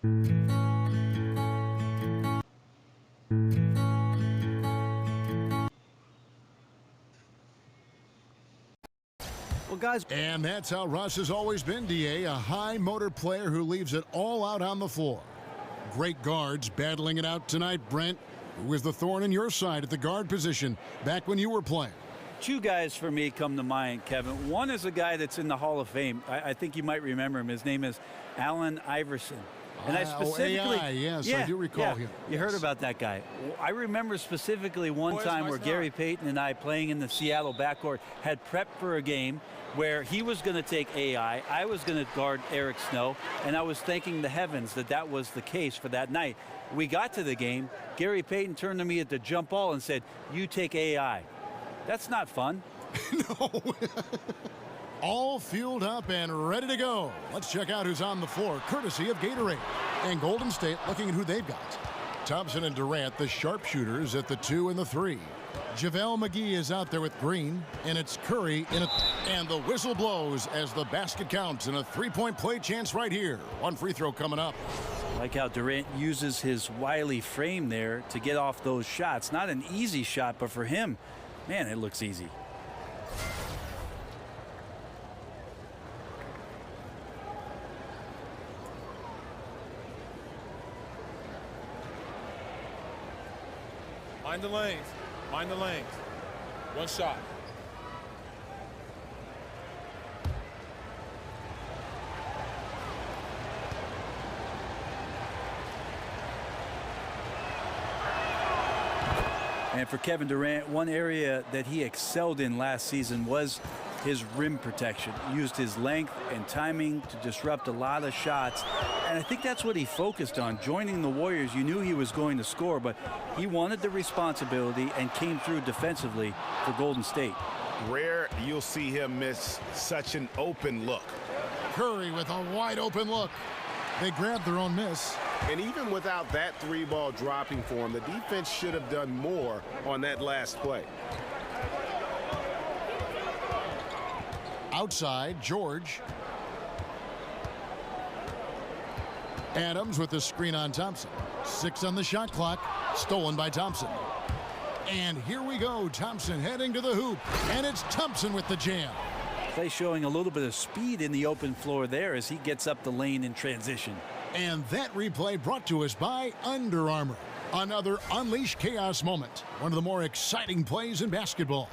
Well, guys, and that's how Russ has always been, D.A., a high-motor player who leaves it all out on the floor. Great guards battling it out tonight, Brent. Who was the thorn in your side at the guard position back when you were playing? two guys for me come to mind, Kevin. One is a guy that's in the Hall of Fame. I think you might remember him. His name is Allen Iverson. And I specifically, yes, I do recall him. You heard about that guy. I remember specifically one time where Gary Payton and I, playing in the Seattle backcourt, had prepped for a game where he was going to take AI, I was going to guard Eric Snow, and I was thanking the heavens that that was the case for that night. We got to the game. Gary Payton turned to me at the jump ball and said, "You take AI." That's not fun. No. All fueled up and ready to go. Let's check out who's on the floor, courtesy of Gatorade. And Golden State looking at who they've got. Thompson and Durant, the sharpshooters at the 2 and the 3. JaVale McGee is out there with Green, and it's Curry and the whistle blows as the basket counts, and a three-point play chance right here. One free throw coming up. Like how Durant uses his wily frame there to get off those shots. Not an easy shot, but for him, man, it looks easy. Mind the lanes. Mind the lanes. One shot. And for Kevin Durant, one area that he excelled in last season was his rim protection. He used his length and timing to disrupt a lot of shots. And I think that's what he focused on. Joining the Warriors, you knew he was going to score, but he wanted the responsibility and came through defensively for Golden State. Rare you'll see him miss such an open look. Curry with a wide open look. They grabbed their own miss. And even without that three ball dropping for him, the defense should have done more on that last play. Outside, George. Adams with the screen on Thompson. 6 on the shot clock. Stolen by Thompson. And here we go. Thompson heading to the hoop. And it's Thompson with the jam. Clay showing a little bit of speed in the open floor there as he gets up the lane in transition. And that replay brought to us by Under Armour. Another Unleash Chaos moment. One of the more exciting plays in basketball.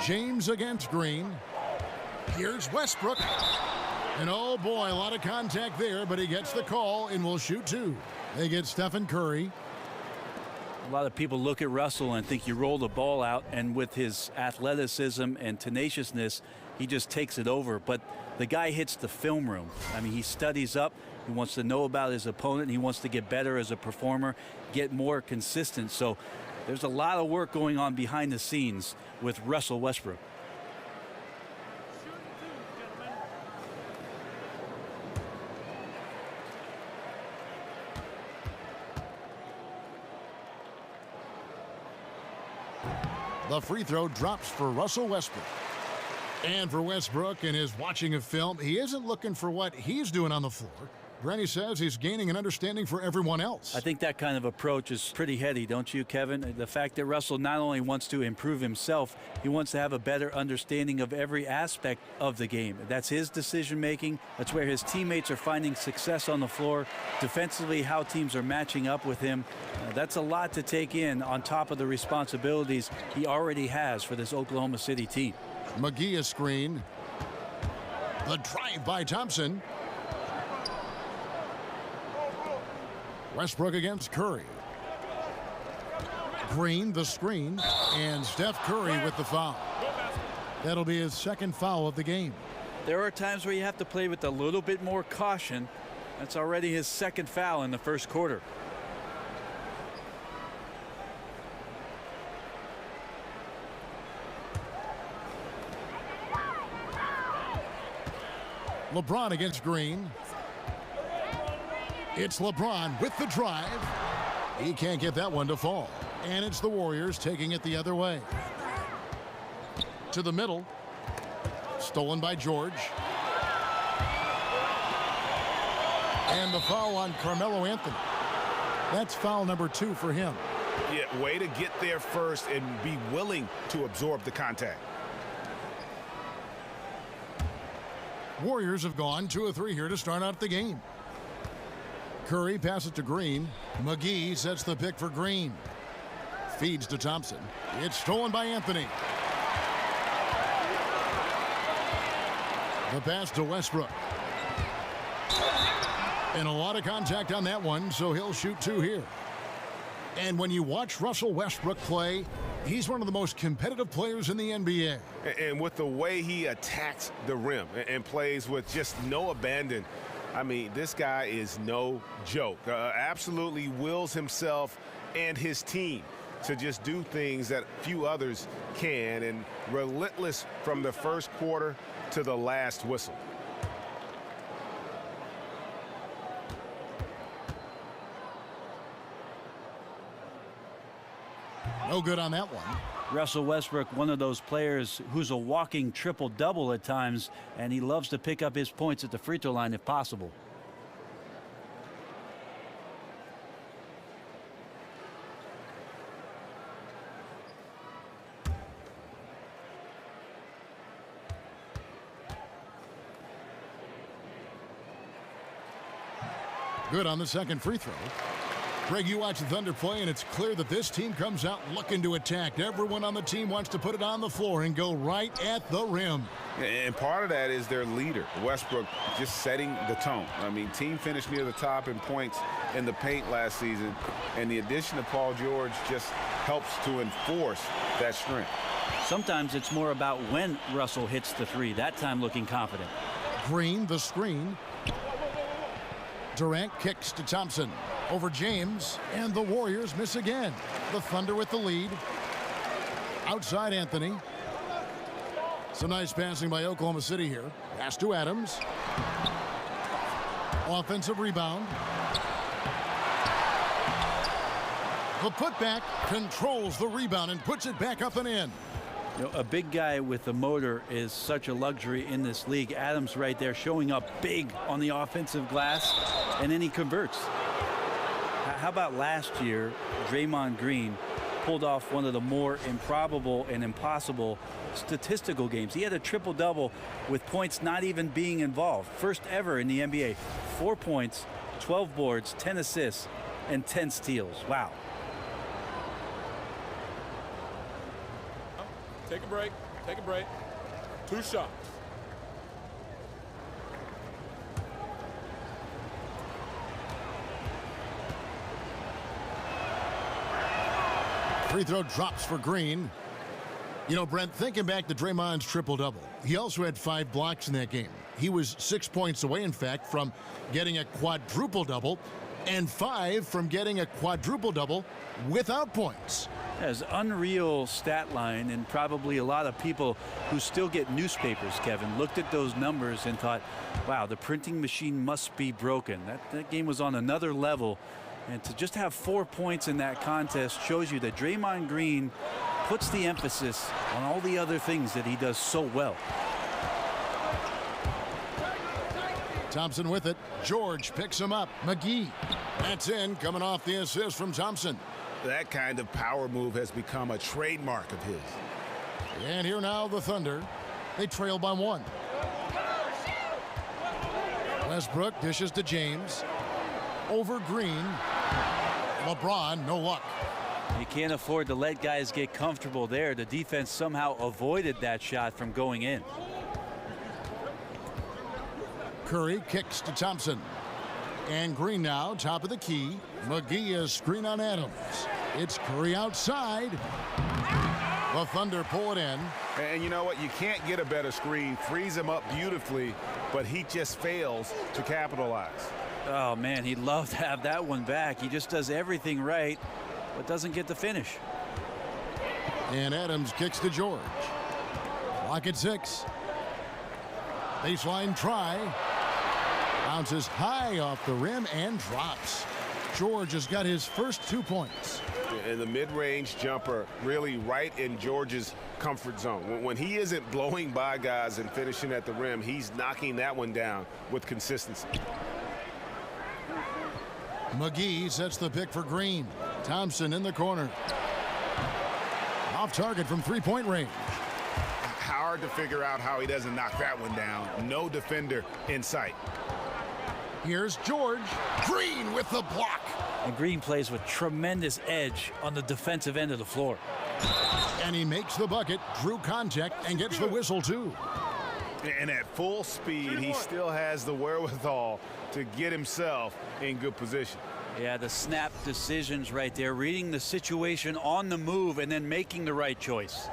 James against Green. Here's Westbrook. And oh boy, a lot of contact there, but he gets the call and will shoot 2. They get Stephen Curry. A lot of people look at Russell and think you roll the ball out, and with his athleticism and tenaciousness, he just takes it over. But the guy hits the film room. I mean, he studies up. He wants to know about his opponent. He wants to get better as a performer, get more consistent. So there's a lot of work going on behind the scenes with Russell Westbrook. The free throw drops for Russell Westbrook. And for Westbrook in his watching of film, he isn't looking for what he's doing on the floor. Granny says he's gaining an understanding for everyone else. I think that kind of approach is pretty heady, don't you, Kevin? The fact that Russell not only wants to improve himself, he wants to have a better understanding of every aspect of the game. That's his decision making. That's where his teammates are finding success on the floor. Defensively, how teams are matching up with him. That's a lot to take in on top of the responsibilities he already has for this Oklahoma City team. McGee a screen. The drive by Thompson. Westbrook against Curry. Green the screen, and Steph Curry with the foul. That'll be his second foul of the game. There are times where you have to play with a little bit more caution. That's already his second foul in the first quarter. LeBron against Green. It's LeBron with the drive. He can't get that one to fall. And it's the Warriors taking it the other way. To the middle. Stolen by George. And the foul on Carmelo Anthony. That's foul number 2 for him. Yeah, way to get there first and be willing to absorb the contact. Warriors have gone 2 of 3 here to start out the game. Curry passes to Green. McGee sets the pick for Green. Feeds to Thompson. It's stolen by Anthony. The pass to Westbrook. And a lot of contact on that one, so he'll shoot 2 here. And when you watch Russell Westbrook play, he's one of the most competitive players in the NBA. And with the way he attacks the rim and plays with just no abandon, I mean, this guy is no joke. Absolutely wills himself and his team to just do things that few others can, and relentless from the first quarter to the last whistle. No good on that one. Russell Westbrook, one of those players who's a walking triple-double at times, and he loves to pick up his points at the free throw line if possible. Good on the second free throw. Greg, you watch the Thunder play, and it's clear that this team comes out looking to attack. Everyone on the team wants to put it on the floor and go right at the rim. And part of that is their leader, Westbrook, just setting the tone. I mean, team finished near the top in points in the paint last season, and the addition of Paul George just helps to enforce that strength. Sometimes it's more about when Russell hits the three, that time looking confident. Green, the screen. Durant kicks to Thompson. Over James, and the Warriors miss again. The Thunder with the lead. Outside Anthony. Some nice passing by Oklahoma City here. Pass to Adams. Offensive rebound. The putback controls the rebound and puts it back up and in. You know, a big guy with a motor is such a luxury in this league. Adams right there showing up big on the offensive glass, and then he converts. How about last year, Draymond Green pulled off one of the more improbable and impossible statistical games. He had a triple-double with points not even being involved. First ever in the NBA. 4 points, 12 boards, 10 assists, and 10 steals. Wow. Take a break. Take a break. 2 shots. Free throw drops for Green. You know, Brent, thinking back to Draymond's triple-double, he also had 5 blocks in that game. He was 6 points away, in fact, from getting a quadruple-double, and 5 from getting a quadruple-double without points. That's an unreal stat line, and probably a lot of people who still get newspapers, Kevin, looked at those numbers and thought, wow, the printing machine must be broken. That game was on another level. And to just have 4 points in that contest shows you that Draymond Green puts the emphasis on all the other things that he does so well. Thompson with it. George picks him up. McGee. That's in, coming off the assist from Thompson. That kind of power move has become a trademark of his. And here now the Thunder. They trail by 1. Westbrook dishes to James. Over Green. LeBron, no luck. You can't afford to let guys get comfortable there. The defense somehow avoided that shot from going in. Curry kicks to Thompson. And Green now, top of the key. McGee is screen on Adams. It's Curry outside. The Thunder pull it in. And you know what? You can't get a better screen. Frees him up beautifully, but he just fails to capitalize. Oh, man, he'd love to have that one back. He just does everything right, but doesn't get the finish. And Adams kicks to George. Clock at 6. Baseline try. Bounces high off the rim and drops. George has got his first 2 points. And the mid-range jumper really right in George's comfort zone. When he isn't blowing by guys and finishing at the rim, he's knocking that one down with consistency. McGee sets the pick for Green. Thompson in the corner. Off target from three-point range. Hard to figure out how he doesn't knock that one down. No defender in sight. Here's George. Green with the block. And Green plays with tremendous edge on the defensive end of the floor. And he makes the bucket, drew contact, and gets the whistle, too. And at full speed, he still has the wherewithal to get himself in good position. Yeah, the snap decisions right there, reading the situation on the move and then making the right choice.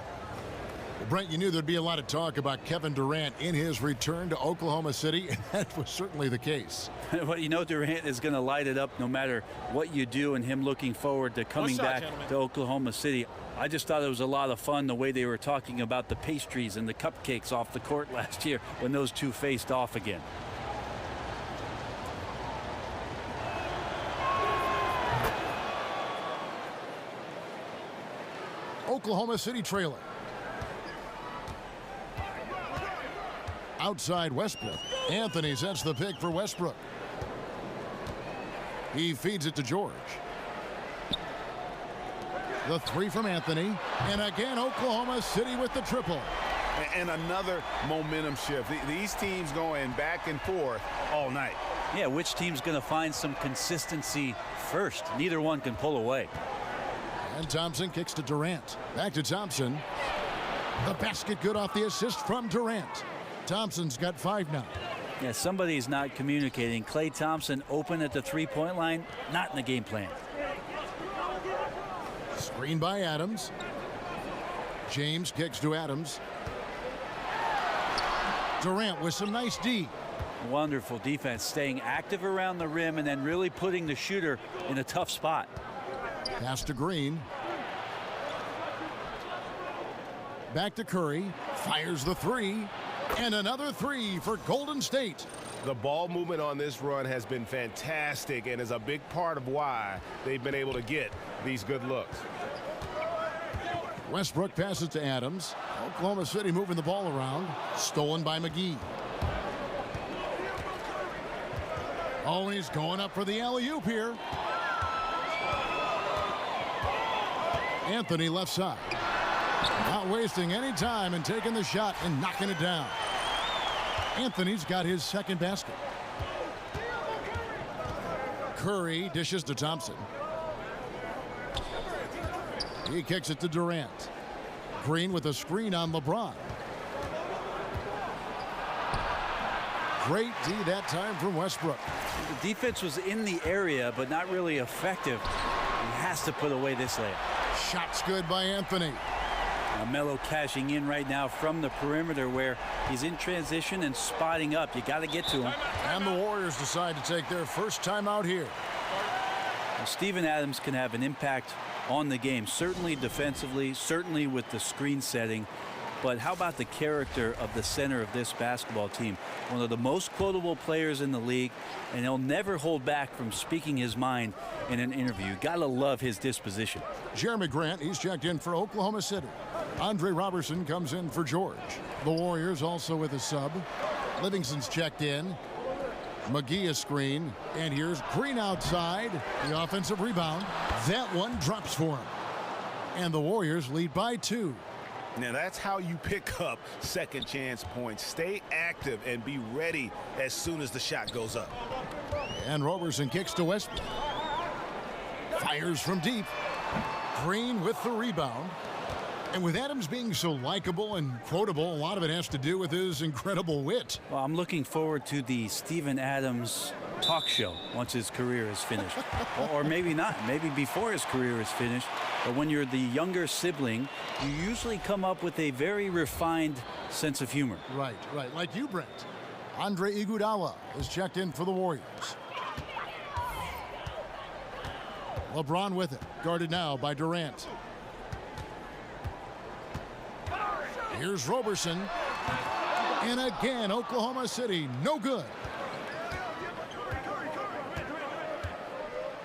Well, Brent, you knew there'd be a lot of talk about Kevin Durant in his return to Oklahoma City, and that was certainly the case. Well, you know Durant is going to light it up no matter what you do, and him looking forward to coming back to Oklahoma City. I just thought it was a lot of fun the way they were talking about the pastries and the cupcakes off the court last year when those two faced off again. Oklahoma City trailer. Outside Westbrook. Anthony sets the pick for Westbrook. He feeds it to George. The three from Anthony. And again, Oklahoma City with the triple. And another momentum shift. These teams going back and forth all night. Yeah, which team's going to find some consistency first? Neither one can pull away. And Thompson kicks to Durant. Back to Thompson. The basket good off the assist from Durant. Thompson's got 5 now. Yeah, somebody's not communicating. Klay Thompson open at the three-point line, not in the game plan. Screen by Adams. James kicks to Adams. Durant with some nice D. Wonderful defense, staying active around the rim and then really putting the shooter in a tough spot. Pass to Green. Back to Curry. Fires the three. And another three for Golden State. The ball movement on this run has been fantastic and is a big part of why they've been able to get these good looks. Westbrook passes to Adams. Oklahoma City moving the ball around. Stolen by McGee. Oh, he's going up for the alley-oop here. Anthony left side. Not wasting any time and taking the shot and knocking it down. Anthony's got his second basket. Curry dishes to Thompson. He kicks it to Durant. Green with a screen on LeBron. Great D that time from Westbrook. The defense was in the area, but not really effective. He has to put away this layup. Shot's good by Anthony. Melo cashing in right now from the perimeter where he's in transition and spotting up. You got to get to him. And the Warriors decide to take their first time out here. Well, Steven Adams can have an impact on the game, certainly defensively, certainly with the screen setting. But how about the character of the center of this basketball team? One of the most quotable players in the league, and he'll never hold back from speaking his mind in an interview. Gotta love his disposition. Jeremy Grant, he's checked in for Oklahoma City. Andre Robertson comes in for George. The Warriors also with a sub. Livingston's checked in. McGee a screen. And here's Green outside. The offensive rebound. That one drops for him. And the Warriors lead by 2. Now that's how you pick up second chance points. Stay active and be ready as soon as the shot goes up. And Robertson kicks to Westbrook. Fires from deep. Green with the rebound. And with Adams being so likable and quotable, a lot of it has to do with his incredible wit. Well, I'm looking forward to the Steven Adams talk show once his career is finished. or maybe not. Maybe before his career is finished. But when you're the younger sibling, you usually come up with a very refined sense of humor. Right. Like you, Brent. Andre Iguodala is checked in for the Warriors. LeBron with it. Guarded now by Durant. Here's Robertson. And again, Oklahoma City, no good.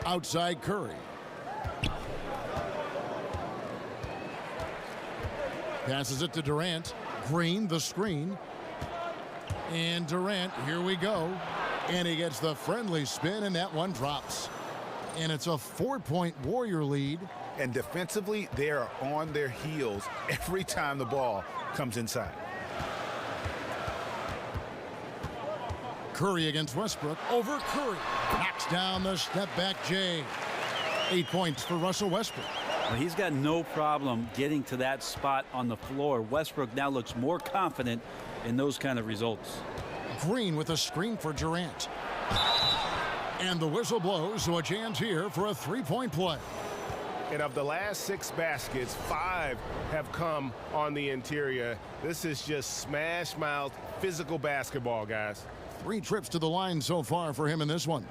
Outside Curry. Passes it to Durant. Green, the screen. And Durant, here we go. And he gets the friendly spin, and that one drops. And it's a 4-point Warrior lead. And defensively, they are on their heels every time the ball comes inside. Curry against Westbrook. Over Curry. Knocks down the step-back J. 8 points for Russell Westbrook. Well, he's got no problem getting to that spot on the floor. Westbrook now looks more confident in those kind of results. Green with a screen for Durant. And the whistle blows, so a chance here for a 3-point play. And of the last 6 baskets, 5 have come on the interior. This is just smash-mouth physical basketball, guys. 3 trips to the line so far for him in this one.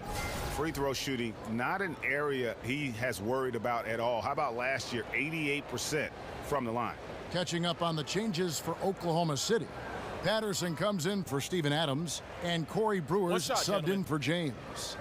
Free throw shooting, not an area he has worried about at all. How about last year, 88% from the line? Catching up on the changes for Oklahoma City. Patterson comes in for Steven Adams, and Corey Brewer subbed in for James.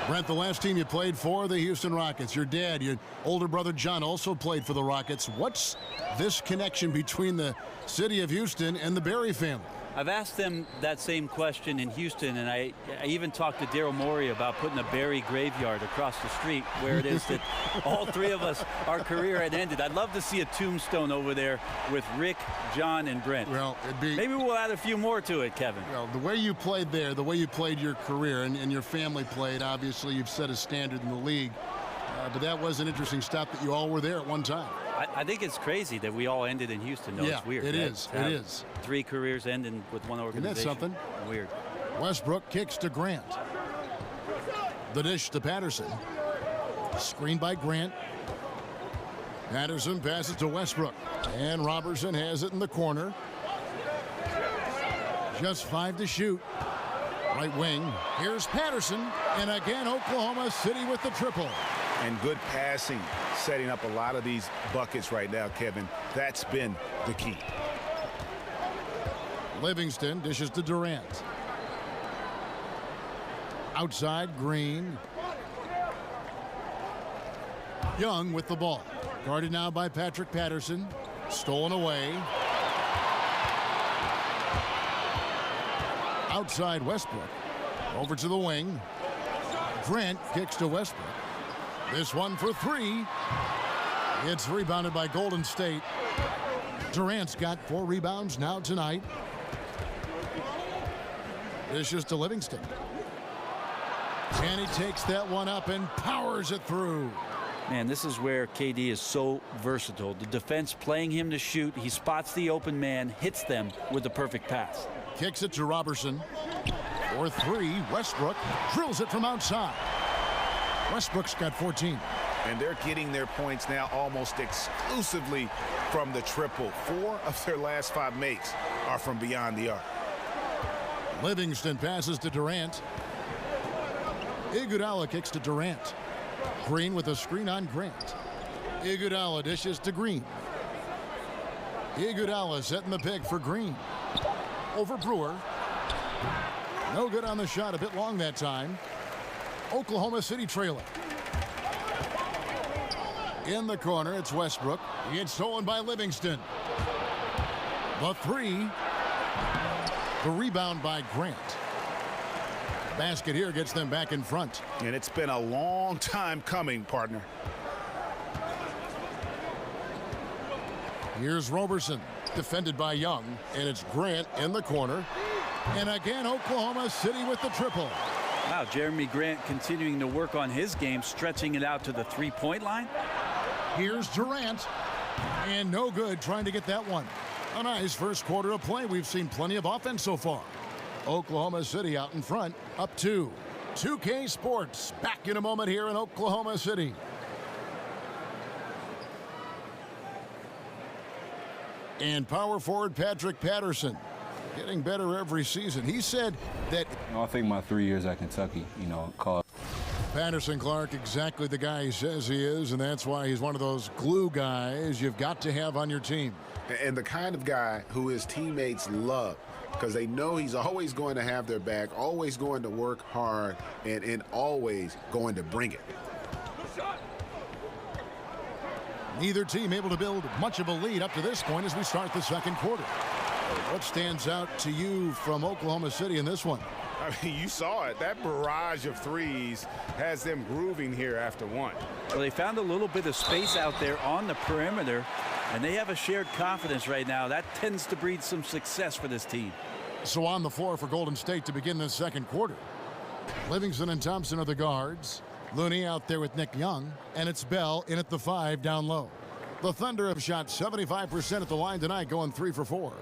Brent, the last team you played for, the Houston Rockets. Your dad, your older brother John, also played for the Rockets. What's this connection between the city of Houston and the Barry family? I've asked them that same question in Houston, and I even talked to Daryl Morey about putting a Barry graveyard across the street where it is that all 3 of us, our career had ended. I'd love to see a tombstone over there with Rick, John, and Brent. Well, it'd be... Maybe we'll add a few more to it, Kevin. Well, the way you played there, the way you played your career, and your family played, obviously you've set a standard in the league. But that was an interesting step that you all were there at one time. I think it's crazy that we all ended in Houston. No, yeah, it's weird. It is. 3 careers ending with one organization. Isn't that something? Weird. Westbrook kicks to Grant. The dish to Patterson. Screen by Grant. Patterson passes to Westbrook. And Robertson has it in the corner. Just 5 to shoot. Right wing. Here's Patterson. And again, Oklahoma City with the triple. And good passing, setting up a lot of these buckets right now, Kevin. That's been the key. Livingston dishes to Durant. Outside, Green. Young with the ball. Guarded now by Patrick Patterson. Stolen away. Outside Westbrook. Over to the wing. Grant kicks to Westbrook. This one for 3. It's rebounded by Golden State. Durant's got 4 rebounds now tonight. Dishes to Livingston. And he takes that one up and powers it through. Man, this is where KD is so versatile. The defense playing him to shoot. He spots the open man, hits them with the perfect pass. Kicks it to Robertson. For 3, Westbrook drills it from outside. Westbrook's got 14. And they're getting their points now almost exclusively from the triple. 4 of their last 5 makes are from beyond the arc. Livingston passes to Durant. Iguodala kicks to Durant. Green with a screen on Grant. Iguodala dishes to Green. Iguodala setting the pick for Green. Over Brewer. No good on the shot, a bit long that time. Oklahoma City trailing. In the corner, it's Westbrook. It's stolen by Livingston. The 3. The rebound by Grant. Basket here gets them back in front. And it's been a long time coming, partner. Here's Robertson, defended by Young, and it's Grant in the corner. And again, Oklahoma City with the triple. Wow, Jeremy Grant continuing to work on his game, stretching it out to the 3-point line. Here's Durant, and no good trying to get that one. A nice first quarter of play. We've seen plenty of offense so far. Oklahoma City out in front, up 2. 2K Sports back in a moment here in Oklahoma City. And power forward Patrick Patterson getting better every season. He said that... I think my 3 years at Kentucky, caused... Patterson Clark, exactly the guy he says he is, and that's why he's one of those glue guys you've got to have on your team. And the kind of guy who his teammates love, because they know he's always going to have their back, always going to work hard, and always going to bring it. Neither team able to build much of a lead up to this point as we start the second quarter. What stands out to you from Oklahoma City in this one? I mean, you saw it. That barrage of threes has them grooving here after one. Well, they found a little bit of space out there on the perimeter, and they have a shared confidence right now. That tends to breed some success for this team. So on the floor for Golden State to begin this second quarter. Livingston and Thompson are the guards. Looney out there with Nick Young, and it's Bell in at the 5 down low. The Thunder have shot 75% at the line tonight, going 3 for 4.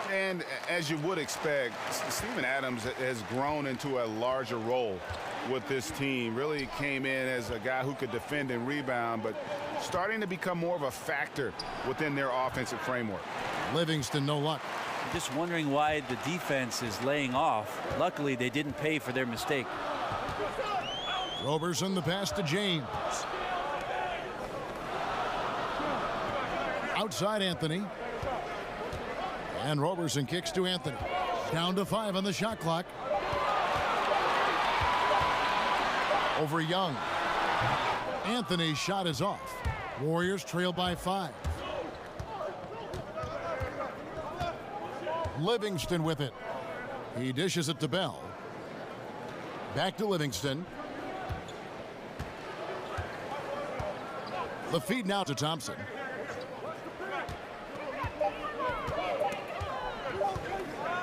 And as you would expect, Steven Adams has grown into a larger role with this team. Really came in as a guy who could defend and rebound, but starting to become more of a factor within their offensive framework. Livingston, no luck. Just wondering why the defense is laying off. Luckily, they didn't pay for their mistake. Roberson, the pass to James. Outside Anthony. And Roberson kicks to Anthony. Down to 5 on the shot clock. Over Young. Anthony's shot is off. Warriors trail by 5. Livingston with it. He dishes it to Bell. Back to Livingston. The feed now to Thompson.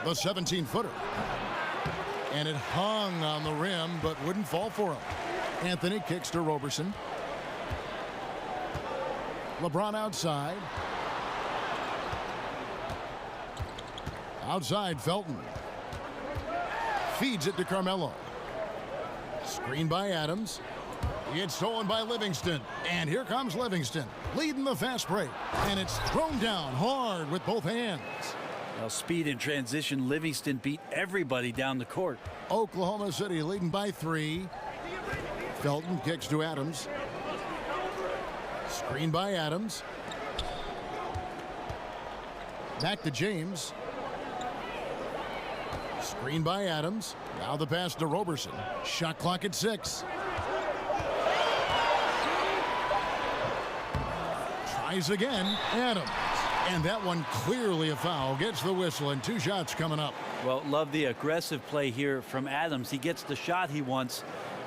The 17-footer. And it hung on the rim, but wouldn't fall for him. Anthony kicks to Roberson. LeBron outside. Outside, Felton. Feeds it to Carmelo. Screen by Adams. It's stolen by Livingston. And here comes Livingston, leading the fast break. And it's thrown down hard with both hands. Well, speed and transition, Livingston beat everybody down the court. Oklahoma City leading by 3. Felton kicks to Adams. Screen by Adams. Back to James. Screen by Adams. Now the pass to Roberson. Shot clock at 6. Tries again. Adams. And that one clearly a foul. Gets the whistle, and 2 shots coming up. Well, love the aggressive play here from Adams. He gets the shot he wants,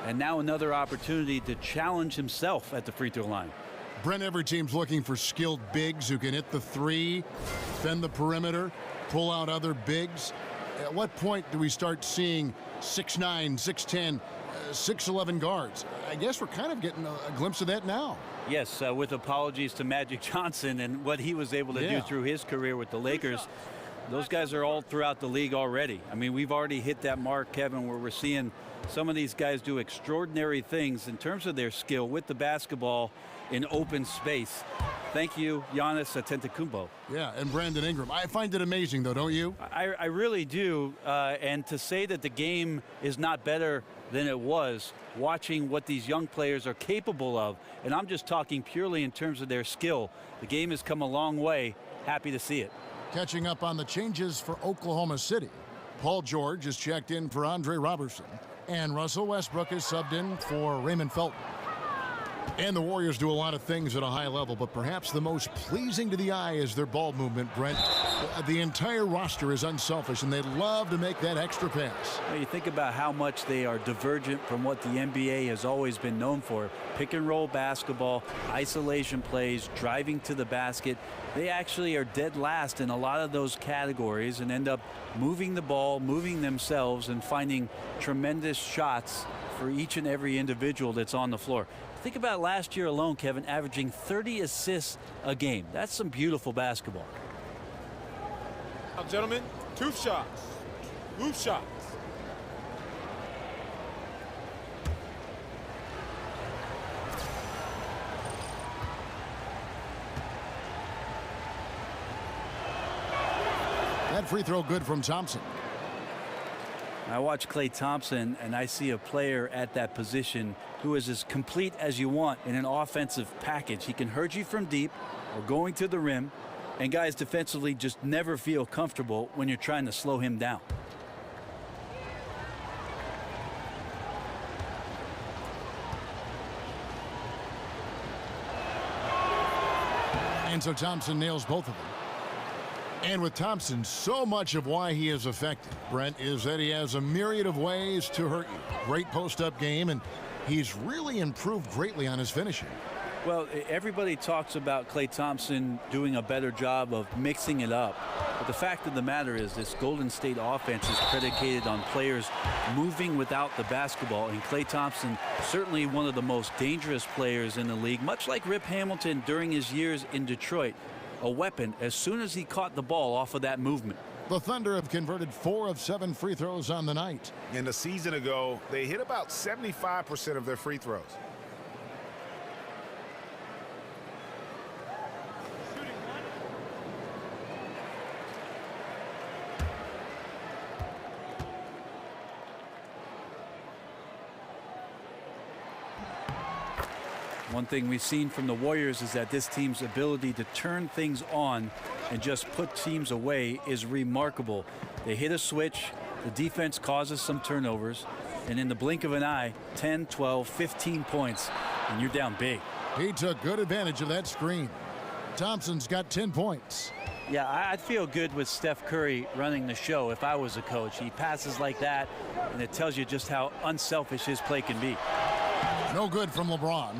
and now another opportunity to challenge himself at the free throw line. Brent, every team's looking for skilled bigs who can hit the 3, defend the perimeter, pull out other bigs. At what point do we start seeing 6'9", 6'10", 6'11" guards? I guess we're kind of getting a glimpse of that now. Yes, with apologies to Magic Johnson and what he was able to do through his career with the Lakers. Those guys are all throughout the league already. I mean, we've already hit that mark, Kevin, where we're seeing some of these guys do extraordinary things in terms of their skill with the basketball in open space. Thank you, Giannis Antetokounmpo. Yeah, and Brandon Ingram. I find it amazing, though, don't you? I really do. And to say that the game is not better than it was, watching what these young players are capable of, and I'm just talking purely in terms of their skill. The game has come a long way. Happy to see it. Catching up on the changes for Oklahoma City. Paul George is checked in for Andre Roberson, and Russell Westbrook is subbed in for Raymond Felton. And the Warriors do a lot of things at a high level, but perhaps the most pleasing to the eye is their ball movement, Brent. The entire roster is unselfish, and they love to make that extra pass. Well, you think about how much they are divergent from what the NBA has always been known for. Pick and roll basketball, isolation plays, driving to the basket. They actually are dead last in a lot of those categories and end up moving the ball, moving themselves, and finding tremendous shots for each and every individual that's on the floor. Think about last year alone, Kevin, averaging 30 assists a game. That's some beautiful basketball. Now, gentlemen, 2 shots. 2 shots. That free throw good from Thompson. I watch Klay Thompson, and I see a player at that position who is as complete as you want in an offensive package. He can hurt you from deep or going to the rim, and guys defensively just never feel comfortable when you're trying to slow him down. And so Thompson nails both of them. And with Thompson, so much of why he is effective, Brent, is that he has a myriad of ways to hurt you. Great post-up game, and he's really improved greatly on his finishing. Well, everybody talks about Klay Thompson doing a better job of mixing it up. But the fact of the matter is this Golden State offense is predicated on players moving without the basketball. And Klay Thompson, certainly one of the most dangerous players in the league, much like Rip Hamilton during his years in Detroit. A weapon as soon as he caught the ball off of that movement. The Thunder have converted 4 of 7 free throws on the night. And a season ago, they hit about 75% of their free throws. One thing we've seen from the Warriors is that this team's ability to turn things on and just put teams away is remarkable. They hit a switch, the defense causes some turnovers, and in the blink of an eye, 10, 12, 15 points, and you're down big. He took good advantage of that screen. Thompson's got 10 points. Yeah, I'd feel good with Steph Curry running the show if I was a coach. He passes like that, and it tells you just how unselfish his play can be. No good from LeBron.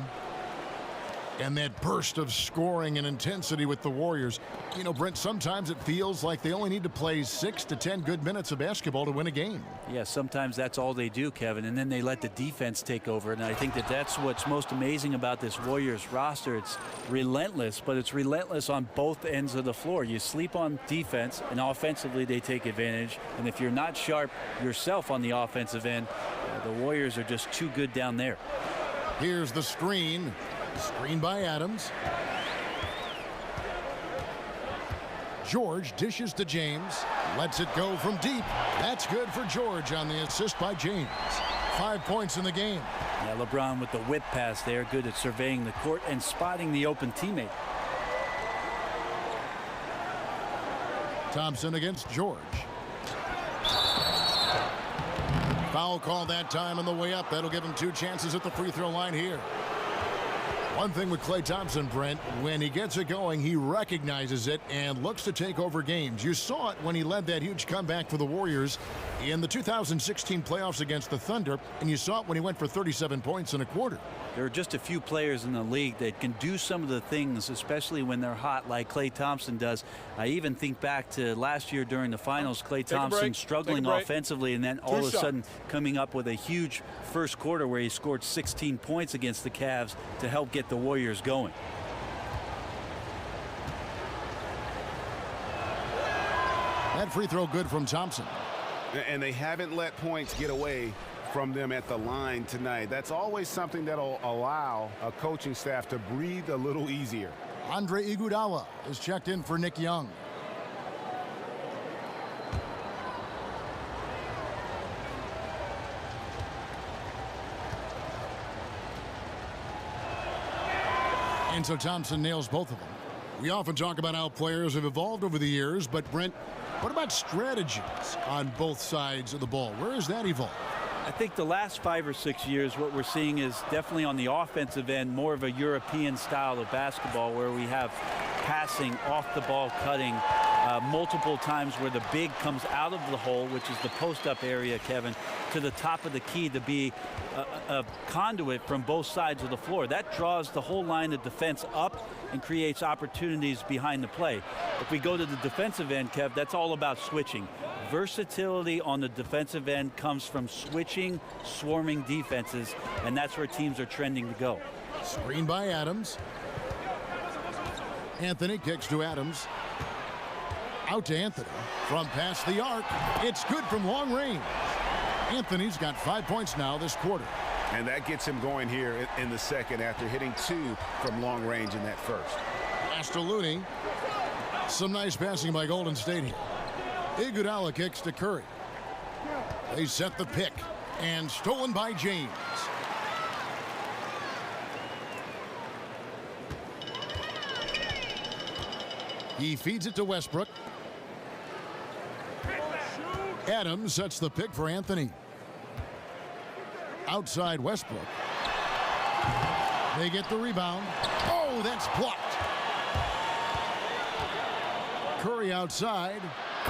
And that burst of scoring and intensity with the Warriors. You know, Brent, sometimes it feels like they only need to play 6 to 10 good minutes of basketball to win a game. Yeah, sometimes that's all they do, Kevin, and then they let the defense take over. And I think that that's what's most amazing about this Warriors roster. It's relentless, but it's relentless on both ends of the floor. You sleep on defense, and offensively they take advantage. And if you're not sharp yourself on the offensive end, the Warriors are just too good down there. Here's the screen. Screen by Adams. George dishes to James. Lets it go from deep. That's good for George on the assist by James. 5 points in the game. Yeah, LeBron with the whip pass there. Good at surveying the court and spotting the open teammate. Thompson against George. Foul call that time on the way up. That'll give him 2 chances at the free throw line here. One thing with Klay Thompson, Brent, when he gets it going, he recognizes it and looks to take over games. You saw it when he led that huge comeback for the Warriors in the 2016 playoffs against the Thunder, and you saw it when he went for 37 points in a quarter. There are just a few players in the league that can do some of the things, especially when they're hot, like Klay Thompson does. I even think back to last year during the finals, Klay Thompson struggling offensively, and then all of a sudden coming up with a huge first quarter where he scored 16 points against the Cavs to help get the Warriors going. That free throw good from Thompson. And they haven't let points get away from them at the line tonight. That's always something that'll allow a coaching staff to breathe a little easier. Andre Iguodala is checked in for Nick Young. And so Thompson nails both of them. We often talk about how players have evolved over the years, but Brent, what about strategies on both sides of the ball? Where has that evolved? I think the last 5 or 6 years, what we're seeing is definitely on the offensive end, more of a European style of basketball where we have passing, off the ball cutting, multiple times where the big comes out of the hole, which is the post-up area, Kevin, to the top of the key to be a conduit from both sides of the floor. That draws the whole line of defense up and creates opportunities behind the play. If we go to the defensive end, Kev, that's all about switching. Versatility on the defensive end comes from switching, swarming defenses, and that's where teams are trending to go. Screen by Adams. Anthony kicks to Adams. Out to Anthony. From past the arc. It's good from long range. Anthony's got 5 points now this quarter. And that gets him going here in the second after hitting 2 from long range in that first. Pass to Looney. Some nice passing by Golden State here. Iguodala kicks to Curry. They set the pick, and stolen by James. He feeds it to Westbrook. Adams sets the pick for Anthony. Outside Westbrook. They get the rebound. Oh, that's blocked. Curry outside,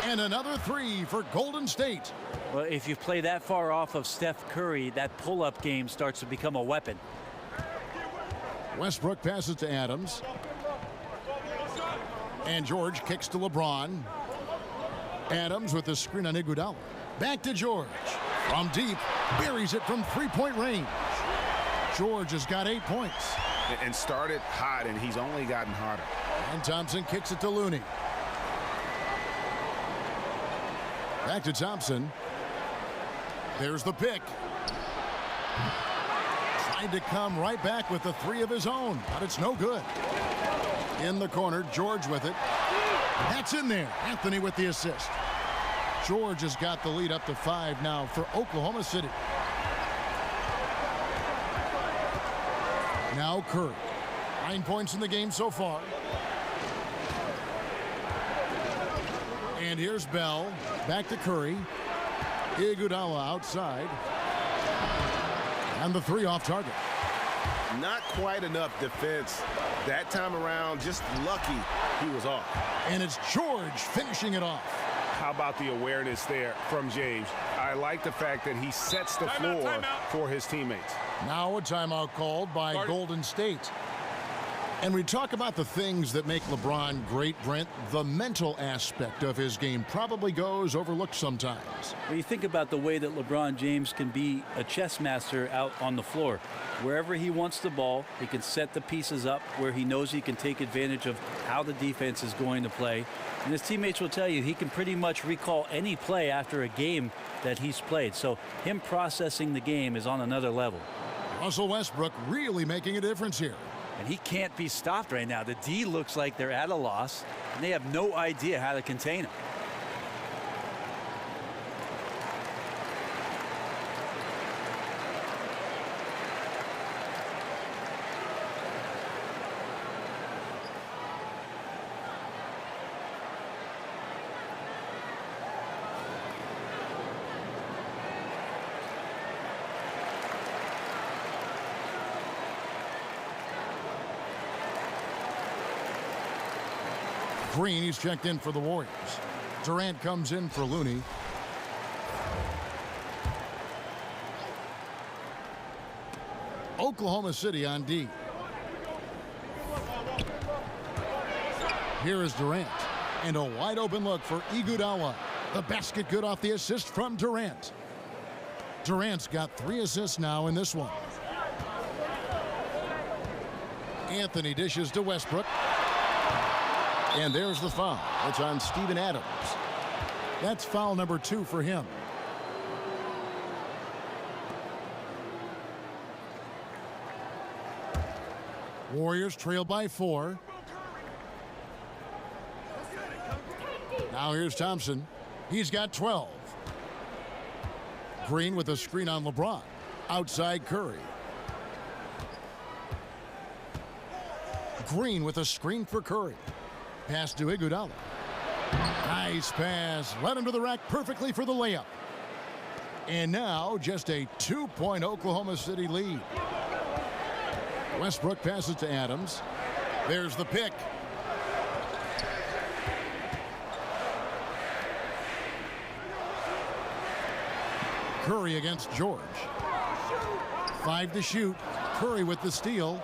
and another three for Golden State. Well, if you play that far off of Steph Curry, that pull-up game starts to become a weapon. Westbrook passes to Adams. And George kicks to LeBron. Adams with the screen on Iguodala. Back to George. From deep, buries it from three-point range. George has got 8 points. And started hot, and he's only gotten hotter. And Thompson kicks it to Looney. Back to Thompson. There's the pick. Tried to come right back with the three of his own, but it's no good. In the corner, George with it. That's in there. Anthony with the assist. George has got the lead up to 5 now for Oklahoma City. Now Curry. 9 points in the game so far. And here's Bell. Back to Curry. Iguodala outside. And the three off target. Not quite enough defense that time around. Just lucky he was off. And it's George finishing it off. How about the awareness there from James? I like the fact that he sets the floor for his teammates. Now a timeout called by Golden State. And we talk about the things that make LeBron great, Brent. The mental aspect of his game probably goes overlooked sometimes. When you think about the way that LeBron James can be a chess master out on the floor, wherever he wants the ball, he can set the pieces up where he knows he can take advantage of how the defense is going to play. And his teammates will tell you he can pretty much recall any play after a game that he's played. So him processing the game is on another level. Russell Westbrook really making a difference here. And he can't be stopped right now. The D looks like they're at a loss, and they have no idea how to contain him. Green, he's checked in for the Warriors. Durant comes in for Looney. Oklahoma City on D. Here is Durant. And a wide open look for Iguodala. The basket good off the assist from Durant. Durant's got 3 assists now in this one. Anthony dishes to Westbrook. And there's the foul. It's on Steven Adams. That's foul number 2 for him. Warriors trail by 4. Now here's Thompson. He's got 12. Green with a screen on LeBron. Outside Curry. Green with a screen for Curry. Pass to Iguodala. Nice pass. Led him to the rack perfectly for the layup. And now just a 2-point Oklahoma City lead. Westbrook passes to Adams. There's the pick. Curry against George. 5 to shoot. Curry with the steal.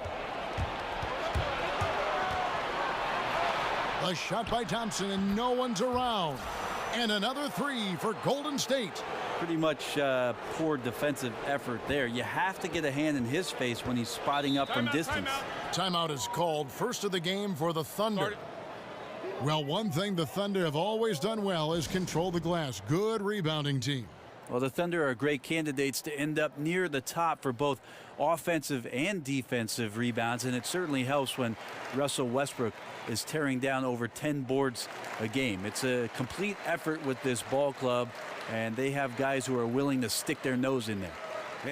A shot by Thompson, and no one's around. And another 3 for Golden State. Pretty much poor defensive effort there. You have to get a hand in his face when he's spotting up from distance. Timeout is called. First of the game for the Thunder. Well, one thing the Thunder have always done well is control the glass. Good rebounding team. Well, the Thunder are great candidates to end up near the top for both offensive and defensive rebounds, and it certainly helps when Russell Westbrook is tearing down over 10 boards a game. It's a complete effort with this ball club, and they have guys who are willing to stick their nose in there.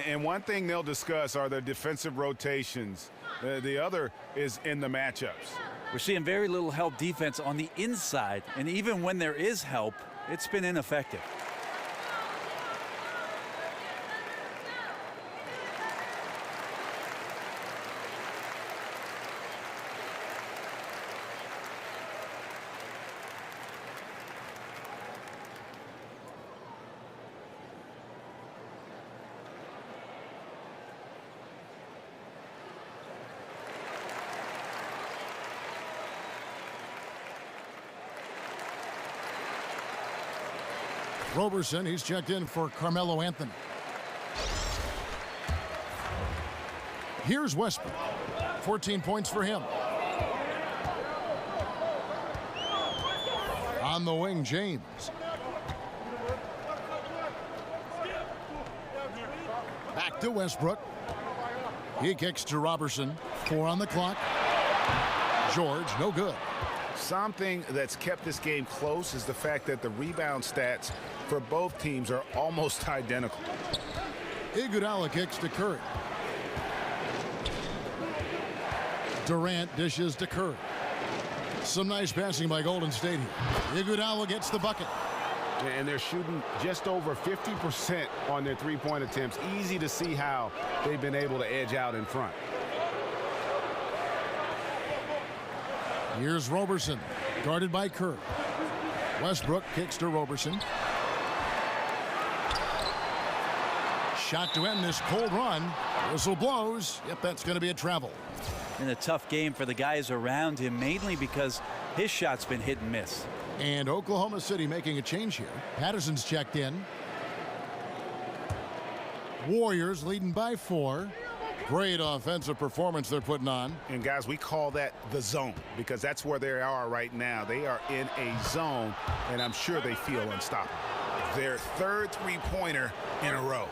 And one thing they'll discuss are their defensive rotations. The other is in the matchups. We're seeing very little help defense on the inside, and even when there is help, it's been ineffective. Roberson, he's checked in for Carmelo Anthony. Here's Westbrook. 14 points for him. On the wing, James. Back to Westbrook. He kicks to Robertson. 4 on the clock. George, no good. Something that's kept this game close is the fact that the rebound stats for both teams are almost identical. Iguodala kicks to Curry. Durant dishes to Curry. Some nice passing by Golden State here. Iguodala gets the bucket. And they're shooting just over 50% on their three-point attempts. Easy to see how they've been able to edge out in front. Here's Roberson, guarded by Curry. Westbrook kicks to Roberson. Shot to end this cold run. Whistle blows. Yep, that's going to be a travel. And a tough game for the guys around him, mainly because his shot's been hit and miss. And Oklahoma City making a change here. Patterson's checked in. Warriors leading by 4. Great offensive performance they're putting on. And guys, we call that the zone because that's where they are right now. They are in a zone, and I'm sure they feel unstoppable. Their third three-pointer in a row.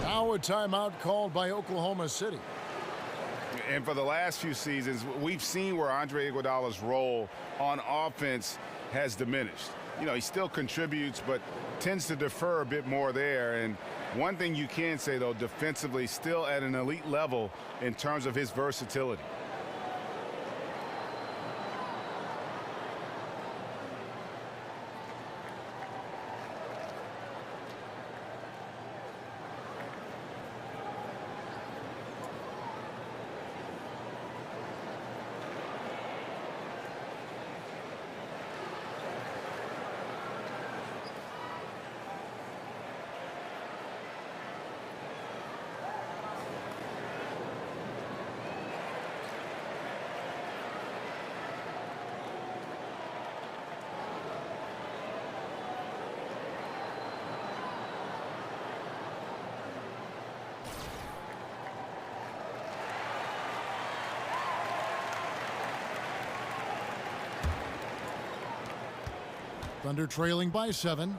Now a timeout called by Oklahoma City. And for the last few seasons, we've seen where Andre Iguodala's role on offense has diminished. You know, he still contributes, but tends to defer a bit more there. And one thing you can say, though, defensively still at an elite level in terms of his versatility. Thunder trailing by 7.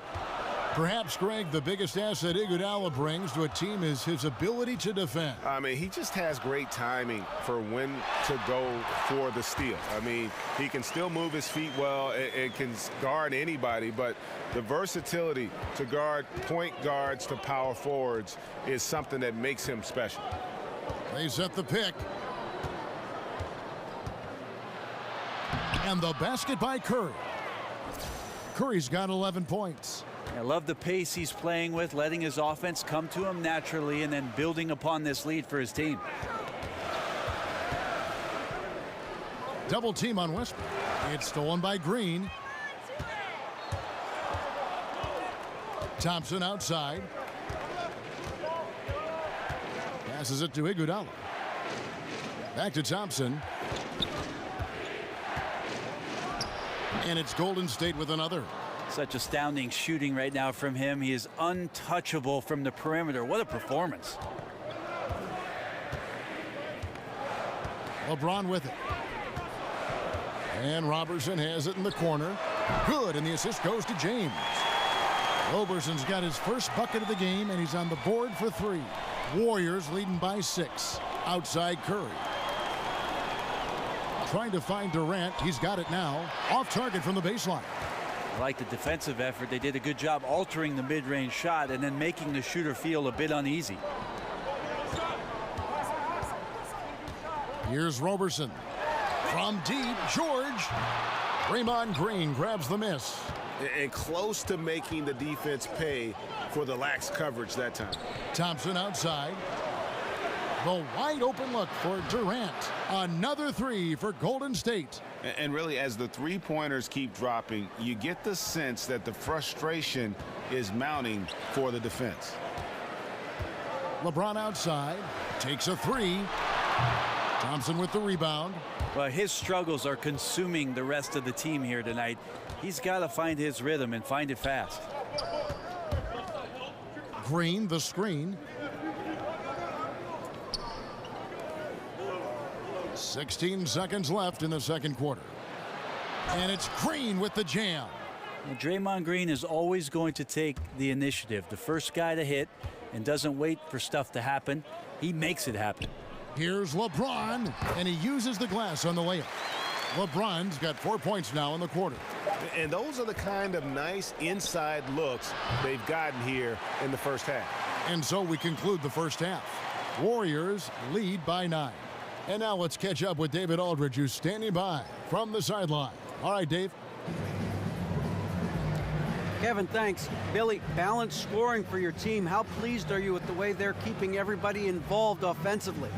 Perhaps, Greg, the biggest asset Iguodala brings to a team is his ability to defend. I mean, he just has great timing for when to go for the steal. I mean, he can still move his feet well and can guard anybody, but the versatility to guard point guards to power forwards is something that makes him special. They set the pick. And the basket by Curry. Curry's got 11 points. I love the pace he's playing with, letting his offense come to him naturally and then building upon this lead for his team. Double team on Westbrook. It's stolen by Green. Thompson outside. Passes it to Iguodala. Back to Thompson. And it's Golden State with another. Such astounding shooting right now from him. He is untouchable from the perimeter. What a performance. LeBron with it. And Robertson has it in the corner. Good, and the assist goes to James. Roberson's got his first bucket of the game, and he's on the board for 3. Warriors leading by 6. Outside Curry. Trying to find Durant. He's got it now. Off target from the baseline. I like the defensive effort. They did a good job altering the mid-range shot and then making the shooter feel a bit uneasy. Here's Roberson. From deep, George. Draymond Green grabs the miss. And close to making the defense pay for the lax coverage that time. Thompson outside. The wide open look for Durant. Another 3 for Golden State. And really, as the three-pointers keep dropping, you get the sense that the frustration is mounting for the defense. LeBron outside. Takes a 3. Thompson with the rebound. Well, his struggles are consuming the rest of the team here tonight. He's got to find his rhythm and find it fast. Green, the screen. 16 seconds left in the second quarter. And it's Green with the jam. Well, Draymond Green is always going to take the initiative. The first guy to hit and doesn't wait for stuff to happen. He makes it happen. Here's LeBron, and he uses the glass on the layup. LeBron's got 4 points now in the quarter. And those are the kind of nice inside looks they've gotten here in the first half. And so we conclude the first half. Warriors lead by 9. And now let's catch up with David Aldridge, who's standing by from the sideline. All right, Dave. Kevin, thanks. Billy, balanced scoring for your team. How pleased are you with the way they're keeping everybody involved offensively?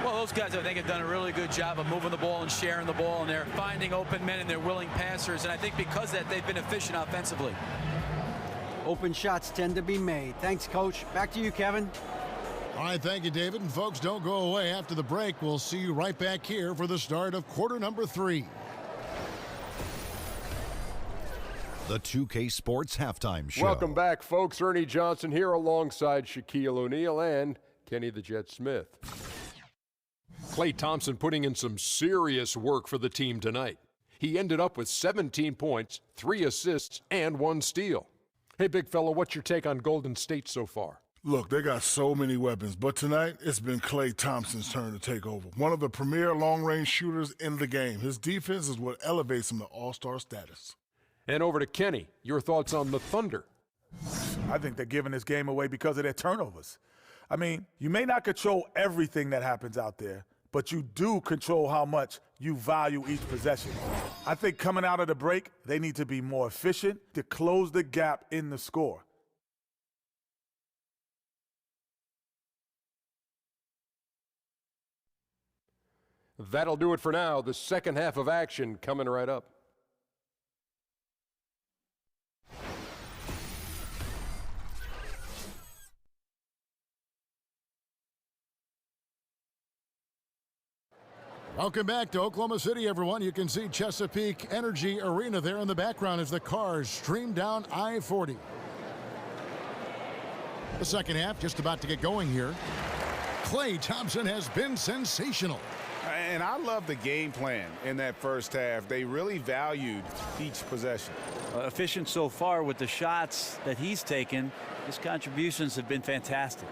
Well, those guys, I think, have done a really good job of moving the ball and sharing the ball, and they're finding open men and they're willing passers. And I think because of that, they've been efficient offensively. Open shots tend to be made. Thanks, Coach. Back to you, Kevin. All right, thank you, David. And folks, don't go away. After the break, we'll see you right back here for the start of quarter number 3. The 2K Sports Halftime Show. Welcome back, folks. Ernie Johnson here alongside Shaquille O'Neal and Kenny the Jet Smith. Klay Thompson putting in some serious work for the team tonight. He ended up with 17 points, 3 assists, and 1 steal. Hey, big fella, what's your take on Golden State so far? Look, they got so many weapons, but tonight it's been Klay Thompson's turn to take over. One of the premier long-range shooters in the game. His defense is what elevates him to all-star status. And over to Kenny, your thoughts on the Thunder? I think they're giving this game away because of their turnovers. I mean, you may not control everything that happens out there, but you do control how much you value each possession. I think coming out of the break, they need to be more efficient to close the gap in the score. That'll do it for now. The second half of action coming right up. Welcome back to Oklahoma City, everyone. You can see Chesapeake Energy Arena there in the background as the cars stream down I-40. The second half just about to get going here. Klay Thompson has been sensational. And I love the game plan in that first half. They really valued each possession. Efficient so far with the shots that he's taken. His contributions have been fantastic.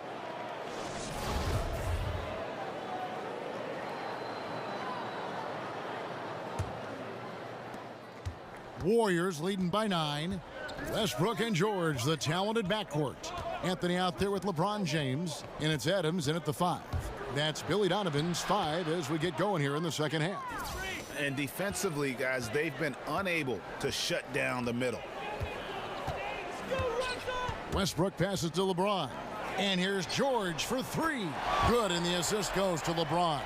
Warriors leading by 9. Westbrook and George, the talented backcourt. Anthony out there with LeBron James, and it's Adams in at the 5. That's Billy Donovan's 5 as we get going here in the second half. And defensively, guys, they've been unable to shut down the middle. Westbrook passes to LeBron. And here's George for 3. Good, and the assist goes to LeBron.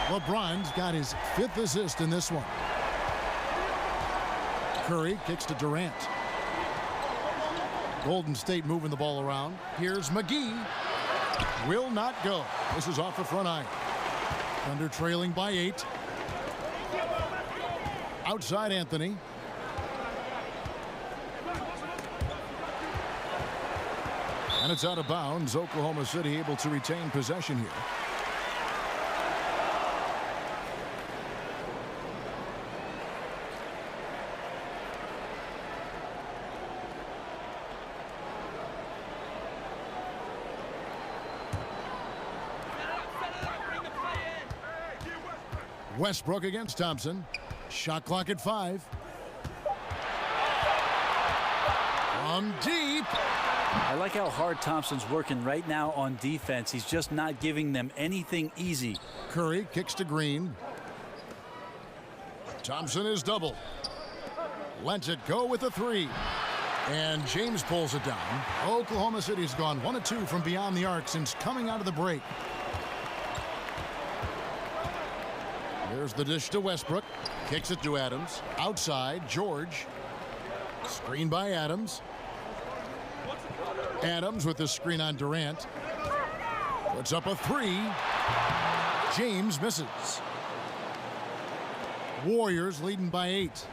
LeBron's got his 5th assist in this one. Curry kicks to Durant. Golden State moving the ball around. Here's McGee. Will not go. This is off the front iron. Thunder trailing by 8. Outside Anthony. And it's out of bounds. Oklahoma City able to retain possession here. Westbrook against Thompson. Shot clock at 5. From deep. I like how hard Thompson's working right now on defense. He's just not giving them anything easy. Curry kicks to Green. Thompson is doubled. Lets it go with a 3. And James pulls it down. Oklahoma City's gone 1 of 2 from beyond the arc since coming out of the break. There's the dish to Westbrook. Kicks it to Adams. Outside, George. Screen by Adams. Adams with the screen on Durant. Puts up a 3. James misses. Warriors leading by 8.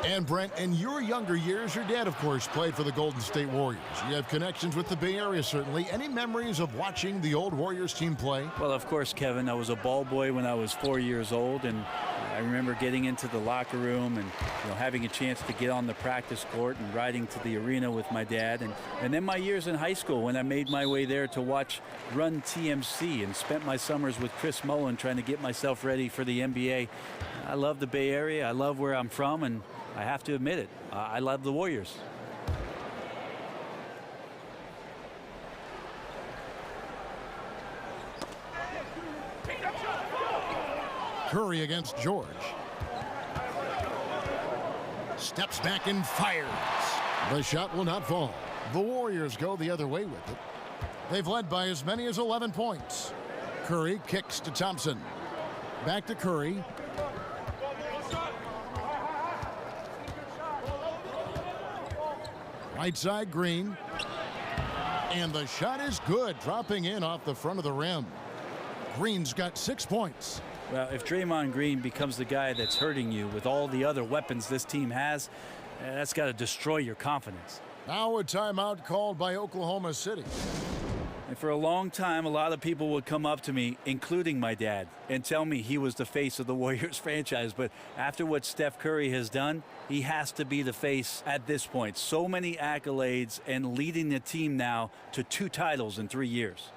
And Brent, in your younger years, your dad, of course, played for the Golden State Warriors. You have connections with the Bay Area, certainly. Any memories of watching the old Warriors team play? Well, of course, Kevin. I was a ball boy when I was 4 years old, and I remember getting into the locker room and having a chance to get on the practice court and riding to the arena with my dad. And then my years in high school when I made my way there to watch Run TMC and spent my summers with Chris Mullin trying to get myself ready for the NBA. I love the Bay Area. I love where I'm from, and I have to admit it. I love the Warriors. Curry against George. Steps back and fires. The shot will not fall. The Warriors go the other way with it. They've led by as many as 11 points. Curry kicks to Thompson. Back to Curry. Right side, Green. And the shot is good, dropping in off the front of the rim. Green's got 6 points. Well, if Draymond Green becomes the guy that's hurting you with all the other weapons this team has, that's got to destroy your confidence. Now a timeout called by Oklahoma City. And for a long time, a lot of people would come up to me, including my dad, and tell me he was the face of the Warriors franchise. But after what Steph Curry has done, he has to be the face at this point. So many accolades and leading the team now to 2 titles in 3 years.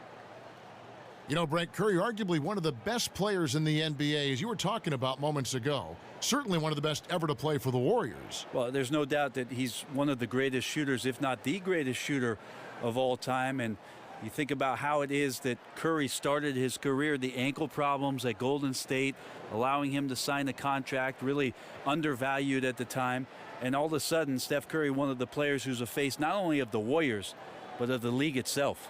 You know, Brent, Curry, arguably one of the best players in the NBA, as you were talking about moments ago. Certainly one of the best ever to play for the Warriors. Well, there's no doubt that he's one of the greatest shooters, if not the greatest shooter of all time. And you think about how it is that Curry started his career, the ankle problems at Golden State, allowing him to sign a contract, really undervalued at the time. And all of a sudden, Steph Curry, one of the players who's a face not only of the Warriors, but of the league itself.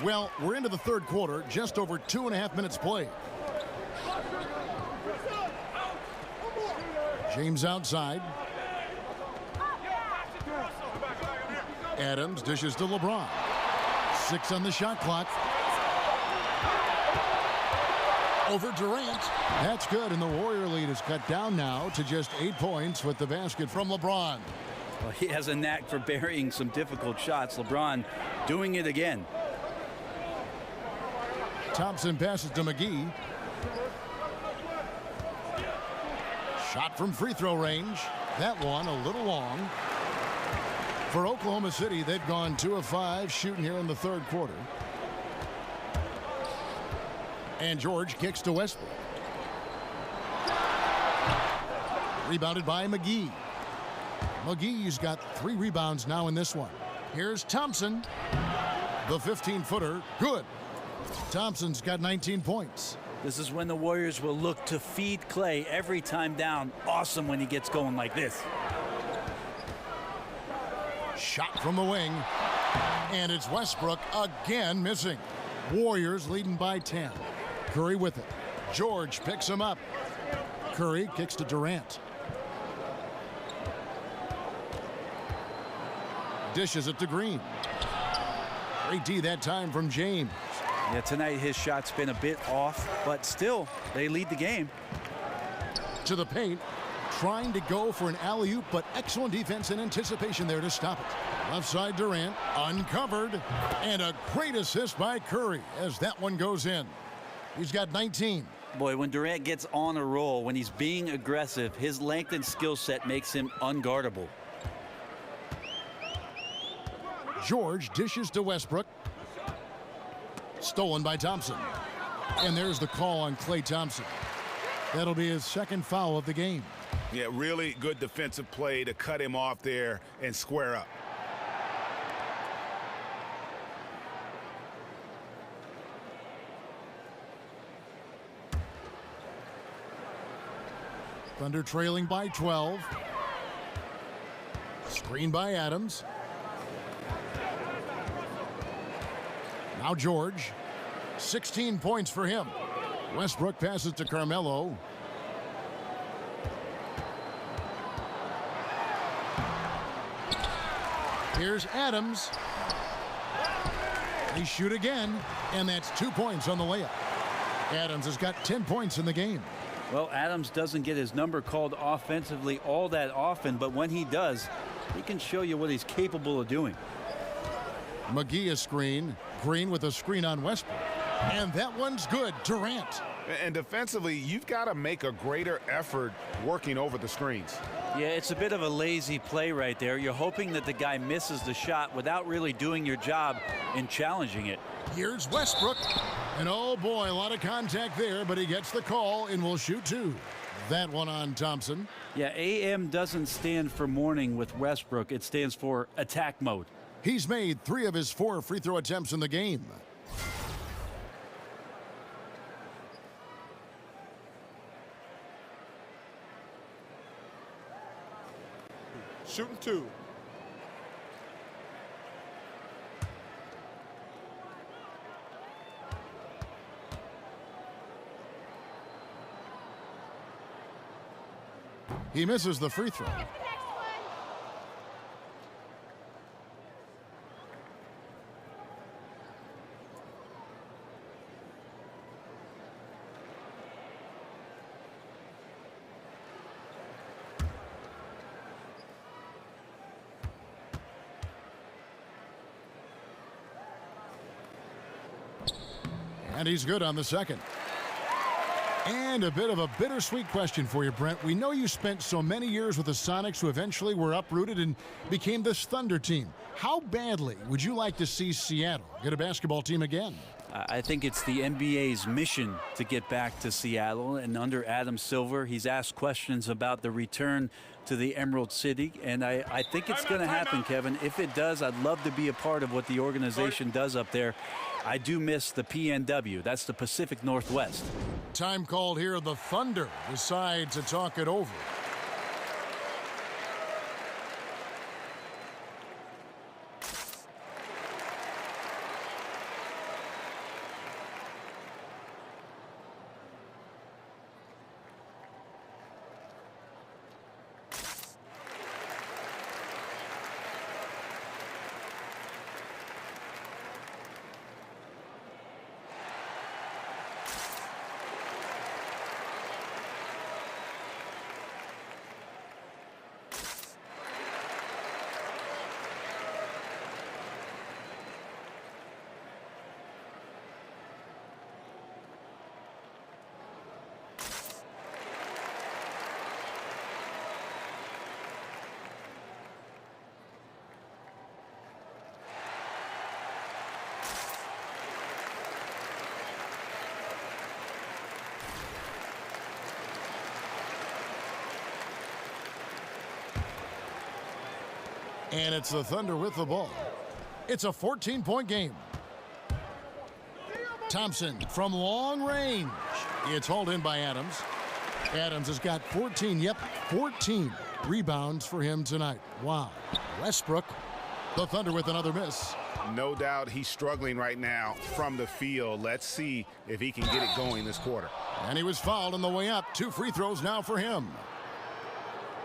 Well, we're into the third quarter, just over 2.5 minutes played. James outside. Adams dishes to LeBron. 6 on the shot clock. Over Durant. That's good, and the Warrior lead is cut down now to just 8 points with the basket from LeBron. Well, he has a knack for burying some difficult shots. LeBron doing it again. Thompson passes to McGee. Shot from free throw range. That one a little long. For Oklahoma City, they've gone 2 of 5 shooting here in the third quarter. And George kicks to Westbrook. Rebounded by McGee. McGee's got 3 rebounds now in this one. Here's Thompson. The 15-footer, good. Thompson's got 19 points. This is when the Warriors will look to feed Klay every time down. Awesome when he gets going like this. Shot from the wing. And it's Westbrook again missing. Warriors leading by 10. Curry with it. George picks him up. Curry kicks to Durant. Dishes it to Green. Great D that time from James. Yeah, tonight his shot's been a bit off, but still, they lead the game. To the paint. trying to go for an alley-oop, but excellent defense and anticipation there to stop it. Left side Durant, uncovered, and a great assist by Curry as that one goes in. He's got 19. Boy, when Durant gets on a roll, when he's being aggressive, his length and skill set makes him unguardable. George dishes to Westbrook. Stolen by Thompson. And there's the call on Klay Thompson. That'll be his second foul of the game. Yeah, really good defensive play to cut him off there and square up. Thunder trailing by 12. Screen by Adams. Now George. 16 points for him. Westbrook passes to Carmelo. Here's Adams. They shoot again, and that's 2 points on the layup. Adams has got 10 points in the game. Well, Adams doesn't get his number called offensively all that often, but when he does, he can show you what he's capable of doing. McGee a screen. Green with a screen on Westbrook. And that one's good. Durant. And defensively, you've got to make a greater effort working over the screens. Yeah, it's a bit of a lazy play right there. You're hoping that the guy misses the shot without really doing your job in challenging it. Here's Westbrook. And oh boy, a lot of contact there, but he gets the call and will shoot two. That one on Thompson. Yeah, AM doesn't stand for morning with Westbrook. It stands for attack mode. He's made 3 of his 4 free throw attempts in the game. Shooting 2. He misses the free throw. And he's good on the second. And a bit of a bittersweet question for you, Brent. We know you spent so many years with the Sonics who eventually were uprooted and became this Thunder team. How badly would you like to see Seattle get a basketball team again? I think it's the NBA's mission to get back to Seattle. And under Adam Silver, he's asked questions about the return to the Emerald City. And I think it's going to happen, Kevin. If it does, I'd love to be a part of what the organization does up there. I do miss the PNW. That's the Pacific Northwest. Time called here. The Thunder decide to talk it over. And it's the Thunder with the ball. It's a 14-point game. Thompson from long range. It's hauled in by Adams. Adams has got 14 rebounds for him tonight. Wow. Westbrook, the Thunder with another miss. No doubt he's struggling right now from the field. Let's see if he can get it going this quarter. And he was fouled on the way up. 2 free throws now for him.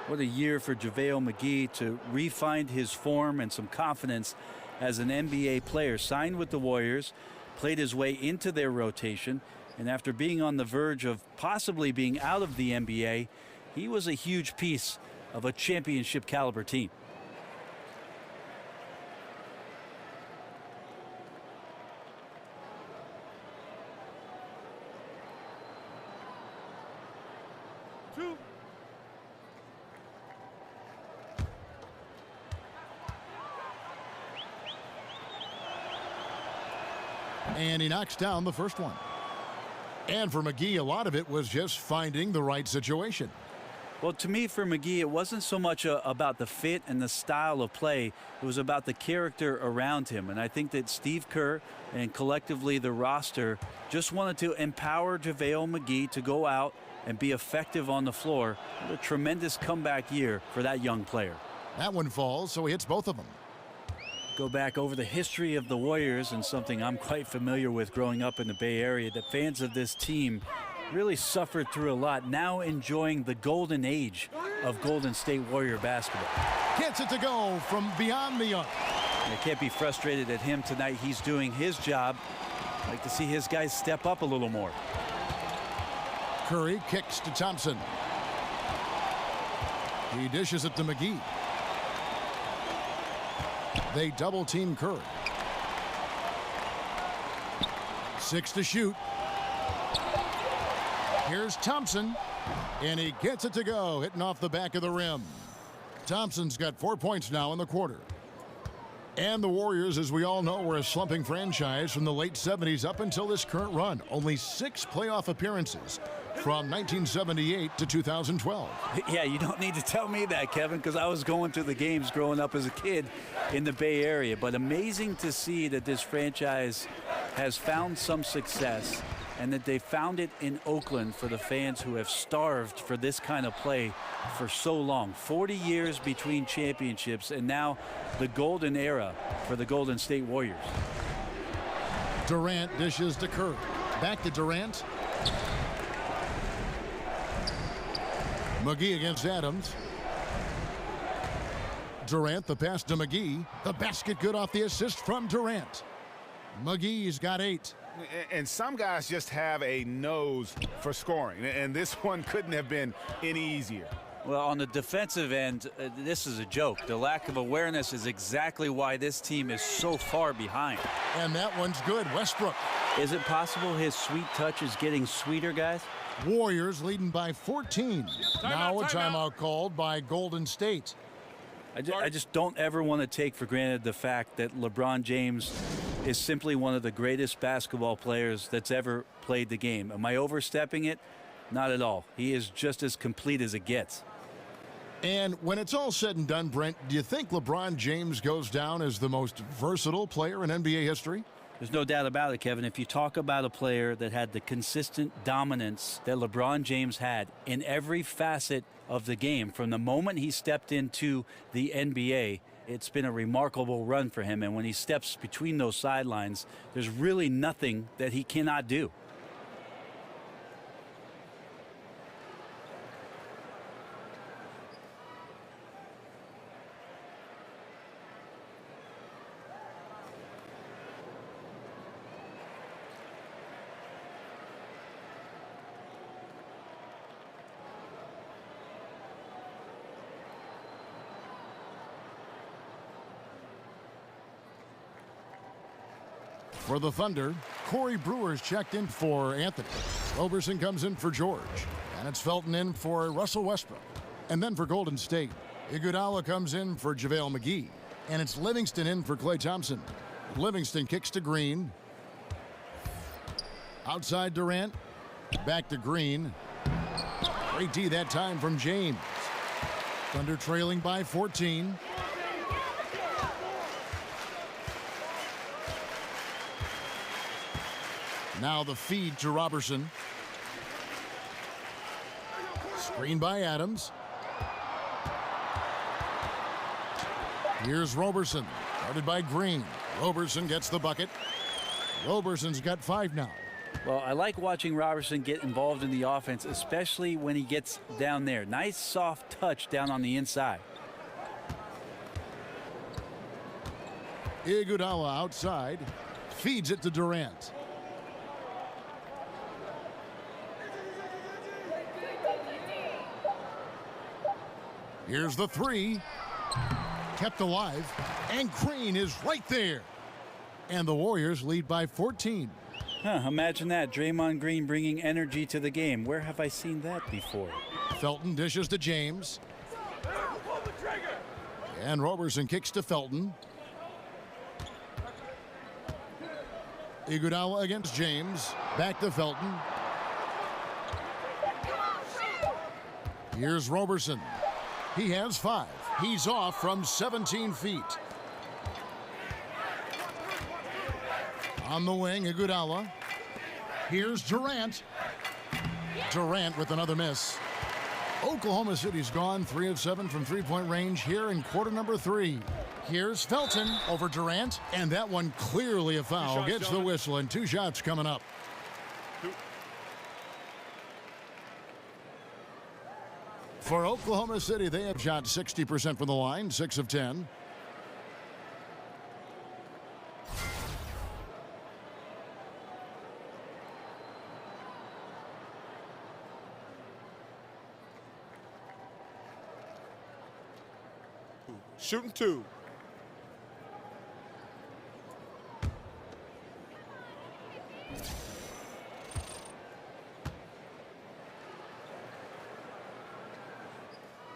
What a year for JaVale McGee to re-find his form and some confidence as an NBA player. Signed with the Warriors, played his way into their rotation, and after being on the verge of possibly being out of the NBA, he was a huge piece of a championship caliber team. And he knocks down the first one. And for McGee, a lot of it was just finding the right situation. Well, to me, for McGee, it wasn't so much about the fit and the style of play. It was about the character around him. And I think that Steve Kerr and collectively the roster just wanted to empower JaVale McGee to go out and be effective on the floor. What a tremendous comeback year for that young player. That one falls, so he hits both of them. Go back over the history of the Warriors, and something I'm quite familiar with growing up in the Bay Area. The fans of this team really suffered through a lot, now enjoying the golden age of Golden State Warrior basketball. Gets it to go from beyond the arc. I can't be frustrated at him tonight. He's doing his job. I'd like to see his guys step up a little more. Curry kicks to Thompson. He dishes it to McGee. They double team Curry. 6 to shoot. Here's Thompson, and he gets it to go, hitting off the back of the rim. Thompson's got 4 points now in the quarter. And the Warriors, as we all know, were a slumping franchise from the late 70s up until this current run. Only 6 playoff appearances from 1978 to 2012. Yeah, you don't need to tell me that, Kevin, because I was going to the games growing up as a kid in the Bay Area. But amazing to see that this franchise has found some success and that they found it in Oakland for the fans who have starved for this kind of play for so long. 40 years between championships, and now the golden era for the Golden State Warriors. Durant dishes to Curry. Back to Durant. McGee against Adams. Durant, the pass to McGee. The basket good off the assist from Durant. McGee's got 8. And some guys just have a nose for scoring, and this one couldn't have been any easier. Well, on the defensive end, this is a joke. The lack of awareness is exactly why this team is so far behind. And that one's good. Westbrook. Is it possible his sweet touch is getting sweeter, guys? Warriors leading by 14. Now a timeout called by Golden State. I just don't ever want to take for granted the fact that LeBron James is simply one of the greatest basketball players that's ever played the game. Am I overstepping it? Not at all. He is just as complete as it gets. And when it's all said and done, Brent, do you think LeBron James goes down as the most versatile player in NBA history? There's no doubt about it, Kevin. If you talk about a player that had the consistent dominance that LeBron James had in every facet of the game, from the moment he stepped into the NBA, it's been a remarkable run for him. And when he steps between those sidelines, there's really nothing that he cannot do. For the Thunder, Corey Brewer's checked in for Anthony. Roberson comes in for George. And it's Felton in for Russell Westbrook. And then for Golden State, Iguodala comes in for JaVale McGee. And it's Livingston in for Klay Thompson. Livingston kicks to Green. Outside Durant. Back to Green. Great D that time from James. Thunder trailing by 14. Now the feed to Roberson. Screen by Adams. Here's Roberson. Guarded by Green. Roberson gets the bucket. Roberson's got 5 now. Well, I like watching Roberson get involved in the offense, especially when he gets down there. Nice soft touch down on the inside. Iguodala outside. Feeds it to Durant. Here's the three. Kept alive. And Green is right there. And the Warriors lead by 14. Imagine that. Draymond Green bringing energy to the game. Where have I seen that before? Felton dishes to James. And Roberson kicks to Felton. Iguodala against James. Back to Felton. Here's Roberson. He has 5. He's off from 17 feet. On the wing, Iguodala. Here's Durant. Durant with another miss. Oklahoma City's gone 3 of 7 from three-point range here in quarter number 3. Here's Felton over Durant, and that one clearly a foul. Gets the whistle, and 2 shots coming up. For Oklahoma City, they have shot 60% from the line, 6 of 10. Shooting 2.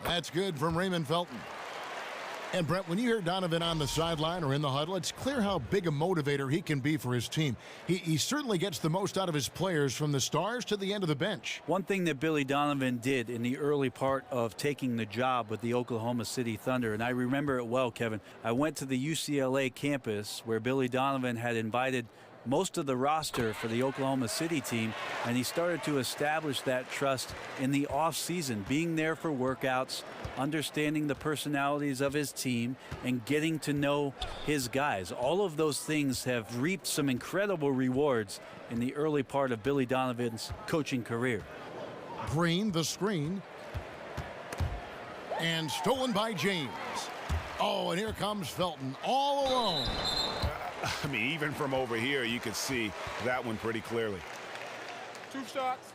That's good from Raymond Felton. And Brett, when you hear Donovan on the sideline or in the huddle, it's clear how big a motivator he can be for his team. He certainly gets the most out of his players from the stars to the end of the bench. One thing that Billy Donovan did in the early part of taking the job with the Oklahoma City Thunder, and I remember it well, Kevin, I went to the UCLA campus where Billy Donovan had invited most of the roster for the Oklahoma City team, and he started to establish that trust in the off-season, being there for workouts, understanding the personalities of his team, and getting to know his guys. All of those things have reaped some incredible rewards in the early part of Billy Donovan's coaching career. Green, the screen. And stolen by James. Oh, and here comes Felton all alone. I mean, even from over here, you could see that one pretty clearly. 2 shots.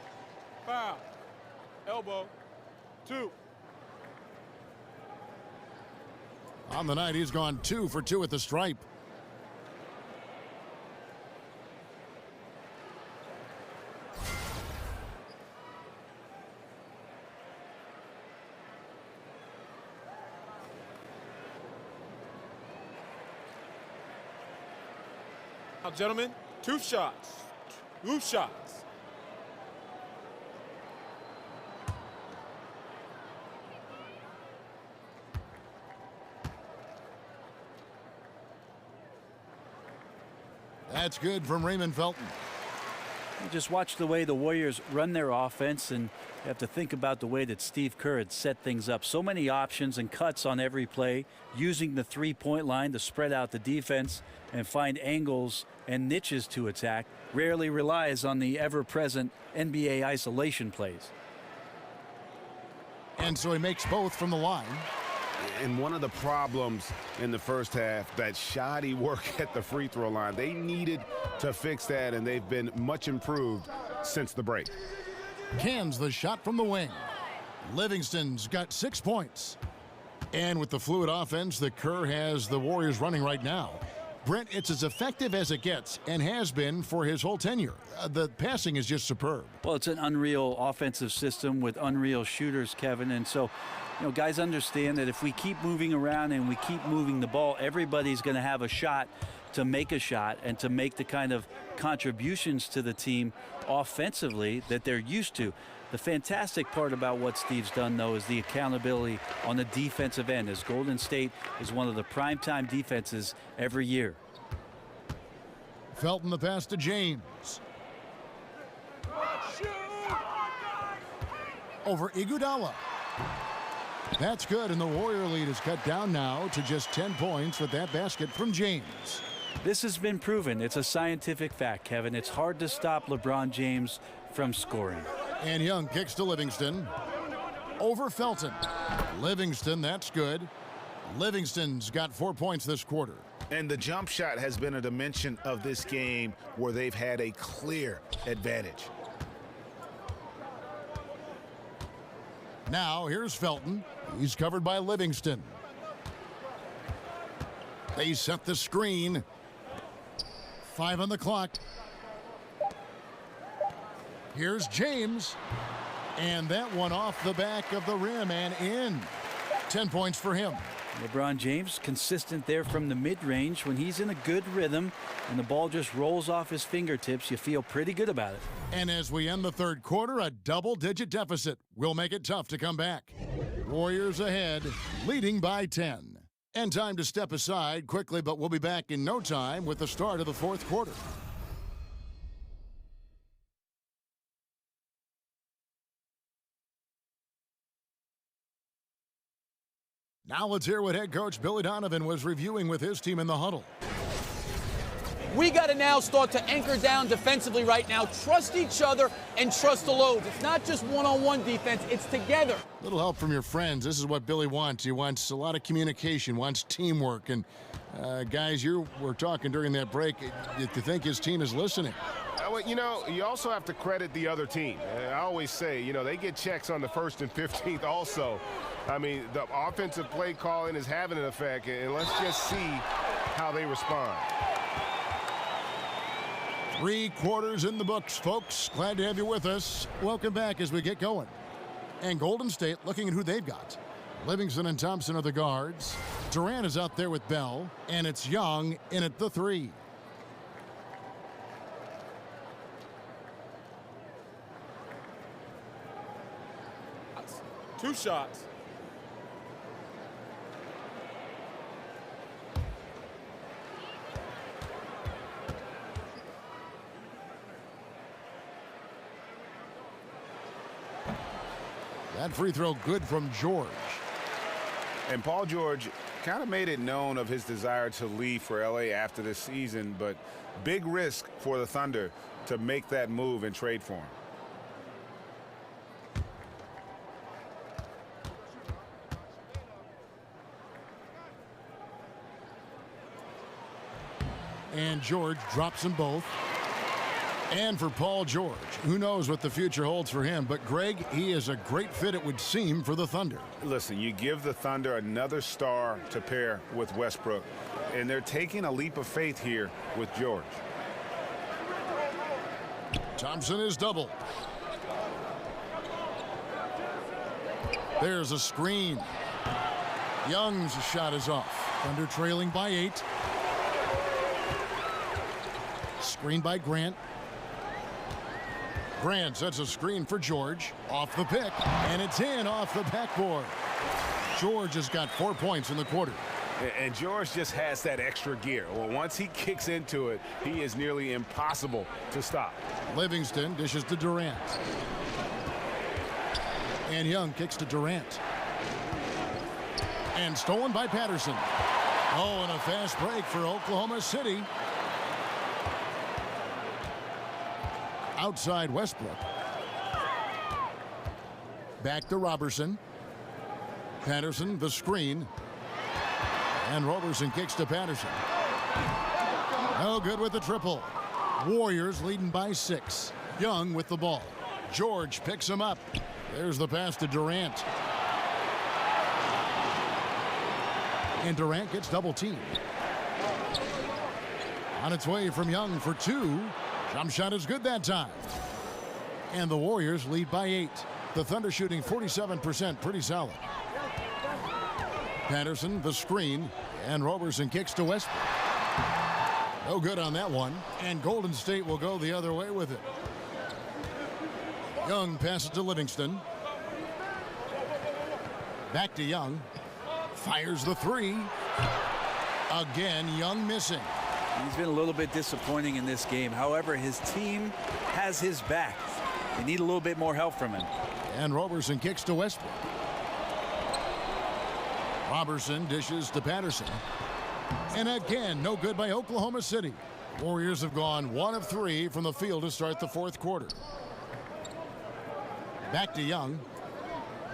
Foul. Elbow. 2. On the night, he's gone 2 for 2 at the stripe. Now, gentlemen, 2 shots. 2 shots. That's good from Raymond Felton. You just watch the way the Warriors run their offense, and you have to think about the way that Steve Kerr had set things up. So many options and cuts on every play, using the three-point line to spread out the defense and find angles and niches to attack. Rarely relies on the ever-present NBA isolation plays. And so he makes both from the line. And one of the problems in the first half, that shoddy work at the free throw line. They needed to fix that, and they've been much improved since the break. Cans the shot from the wing. Livingston's got 6 points. And with the fluid offense that Kerr has the Warriors running right now, Brent, it's as effective as it gets and has been for his whole tenure. The passing is just superb. Well, it's an unreal offensive system with unreal shooters, Kevin. And so, you know, guys understand that if we keep moving around and we keep moving the ball, everybody's going to have a shot to make a shot and to make the kind of contributions to the team offensively that they're used to. The fantastic part about what Steve's done, though, is the accountability on the defensive end, as Golden State is one of the primetime defenses every year. Felton the pass to James. Over Iguodala. That's good, and the Warrior lead is cut down now to just 10 points with that basket from James. This has been proven. It's a scientific fact, Kevin. It's hard to stop LeBron James from scoring. And Young kicks to Livingston. Over Felton. Livingston, that's good. Livingston's got 4 points this quarter. And the jump shot has been a dimension of this game where they've had a clear advantage. Now here's Felton. He's covered by Livingston. They set the screen. 5 on the clock. Here's James. And that one off the back of the rim and in. 10 points for him. LeBron James consistent there from the mid-range. When he's in a good rhythm and the ball just rolls off his fingertips, you feel pretty good about it. And as we end the third quarter, a double-digit deficit will make it tough to come back. Warriors ahead, leading by 10. And time to step aside quickly, but we'll be back in no time with the start of the fourth quarter. Now let's hear what head coach Billy Donovan was reviewing with his team in the huddle. We got to now start to anchor down defensively right now, trust each other, and trust the loads. It's not just one-on-one defense, it's together. Little help from your friends. This is what Billy wants. He wants a lot of communication, wants teamwork. And guys, you were talking during that break. You think his team is listening? Well, you know, you also have to credit the other team. I always say, you know, they get checks on the 1st and 15th also. I mean, the offensive play calling is having an effect, and let's just see how they respond. 3 quarters in the books, folks. Glad to have you with us. Welcome back as we get going. And Golden State looking at who they've got. Livingston and Thompson are the guards. Durant is out there with Bell, and it's Young in at the 3. Two shots. That free throw good from George. And Paul George kind of made it known of his desire to leave for LA after this season, but big risk for the Thunder to make that move and trade for him. And George drops them both. And for Paul George, who knows what the future holds for him, but Greg, he is a great fit, it would seem, for the Thunder. Listen, you give the Thunder another star to pair with Westbrook, and they're taking a leap of faith here with George. Thompson is doubled. There's a screen. Young's shot is off. Thunder trailing by 8. Screen by Grant. Grant sets a screen for George. Off the pick, and it's in off the backboard. George has got 4 points in the quarter. And George just has that extra gear. Well, once he kicks into it, he is nearly impossible to stop. Livingston dishes to Durant. And Young kicks to Durant. And stolen by Patterson. Oh, and a fast break for Oklahoma City. Outside Westbrook. Back to Robertson. Patterson, the screen. And Robertson kicks to Patterson. No good with the triple. Warriors leading by 6. Young with the ball. George picks him up. There's the pass to Durant. And Durant gets double teamed. On its way from Young for 2. Jump shot is good that time. And the Warriors lead by 8. The Thunder shooting 47%, pretty solid. Patterson, the screen, and Robertson kicks to Westbrook. No good on that one, and Golden State will go the other way with it. Young passes to Livingston. Back to Young. Fires the 3. Again, Young missing. He's been a little bit disappointing in this game. However, his team has his back. They need a little bit more help from him. And Robertson kicks to Westbrook. Robertson dishes to Patterson. And again, no good by Oklahoma City. Warriors have gone 1 of 3 from the field to start the fourth quarter. Back to Young.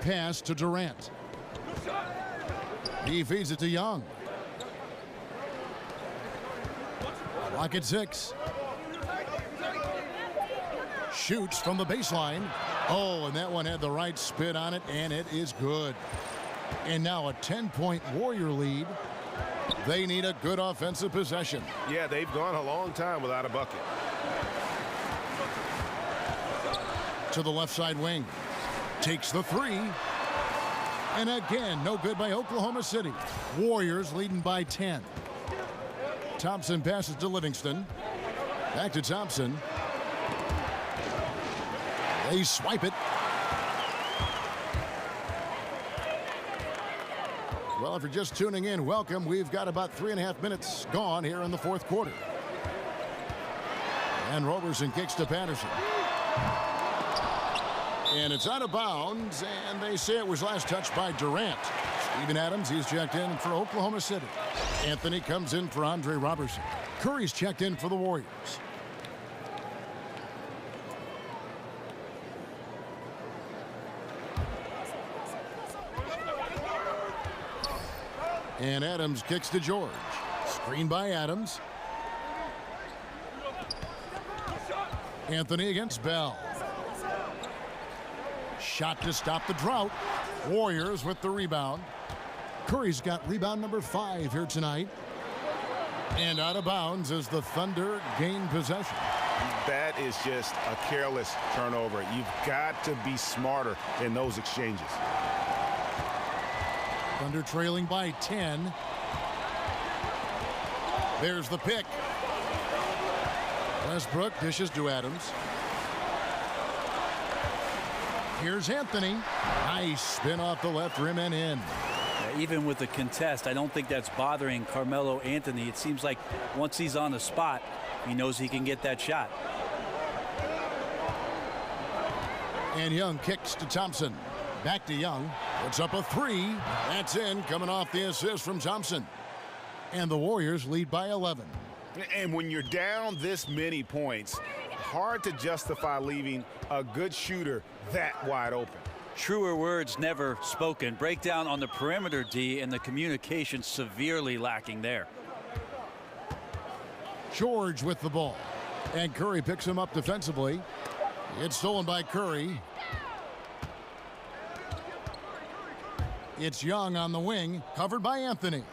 Pass to Durant. He feeds it to Young. Clock at 6. Shoots from the baseline. Oh, and that one had the right spin on it, and it is good. And now a 10-point Warrior lead. They need a good offensive possession. Yeah, they've gone a long time without a bucket. To the left side wing. Takes the three. And again, no good by Oklahoma City. Warriors leading by 10. Thompson passes to Livingston. Back to Thompson. They swipe it. Well, if you're just tuning in, welcome. We've got about 3.5 minutes gone here in the fourth quarter. And Roberson kicks to Patterson. And it's out of bounds, and they say it was last touched by Durant. Steven Adams, he's checked in for Oklahoma City. Anthony comes in for Andre Roberson. Curry's checked in for the Warriors. And Adams kicks to George. Screen by Adams. Anthony against Bell. Shot to stop the drought. Warriors with the rebound. Curry's got rebound number 5 here tonight. And out of bounds as the Thunder gain possession. That is just a careless turnover. You've got to be smarter in those exchanges. Thunder trailing by 10. There's the pick. Westbrook dishes to Adams. Here's Anthony. Nice spin off the left rim and in. Even with the contest, I don't think that's bothering Carmelo Anthony. It seems like once he's on the spot, he knows he can get that shot. And Young kicks to Thompson. Back to Young. Puts up a 3. That's in, coming off the assist from Thompson. And the Warriors lead by 11. And when you're down this many points, hard to justify leaving a good shooter that wide open. Truer words never spoken. Breakdown on the perimeter, D, and the communication severely lacking there. George with the ball. And Curry picks him up defensively. It's stolen by Curry. It's Young on the wing, covered by Anthony.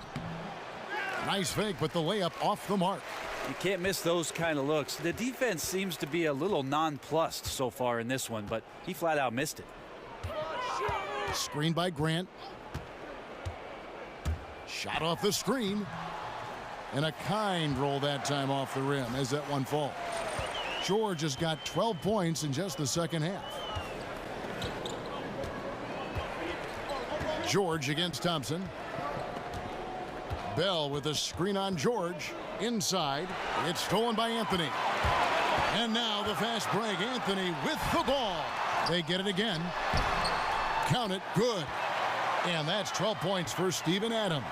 Nice fake, but the layup off the mark. You can't miss those kind of looks. The defense seems to be a little nonplussed so far in this one, but he flat out missed it. Screen by Grant. Shot off the screen. And a kind roll that time off the rim as that one falls. George has got 12 points in just the second half. George against Thompson. Bell with a screen on George. Inside. It's stolen by Anthony. And now the fast break. Anthony with the ball. They get it again. Count it. Good. And that's 12 points for Steven Adams.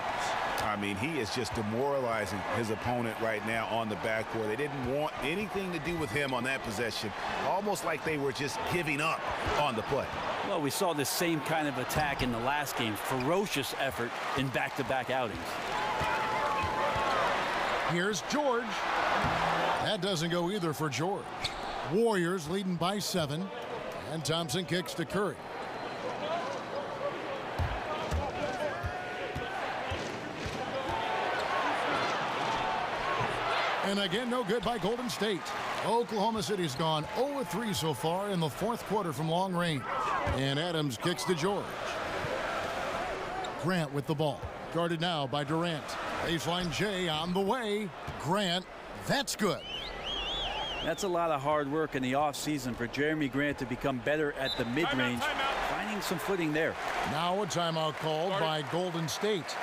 I mean, he is just demoralizing his opponent right now on the backcourt. They didn't want anything to do with him on that possession. Almost like they were just giving up on the play. Well, we saw this same kind of attack in the last game. Ferocious effort in back-to-back outings. Here's George. That doesn't go either for George. Warriors leading by 7. And Thompson kicks to Curry. And again, no good by Golden State. Oklahoma City's gone 0-3 so far in the fourth quarter from long range. And Adams kicks to George. Grant with the ball. Guarded now by Durant. Baseline J on the way. Grant, that's good. That's a lot of hard work in the offseason for Jeremy Grant to become better at the mid-range, finding some footing there. Now a timeout called by Golden State.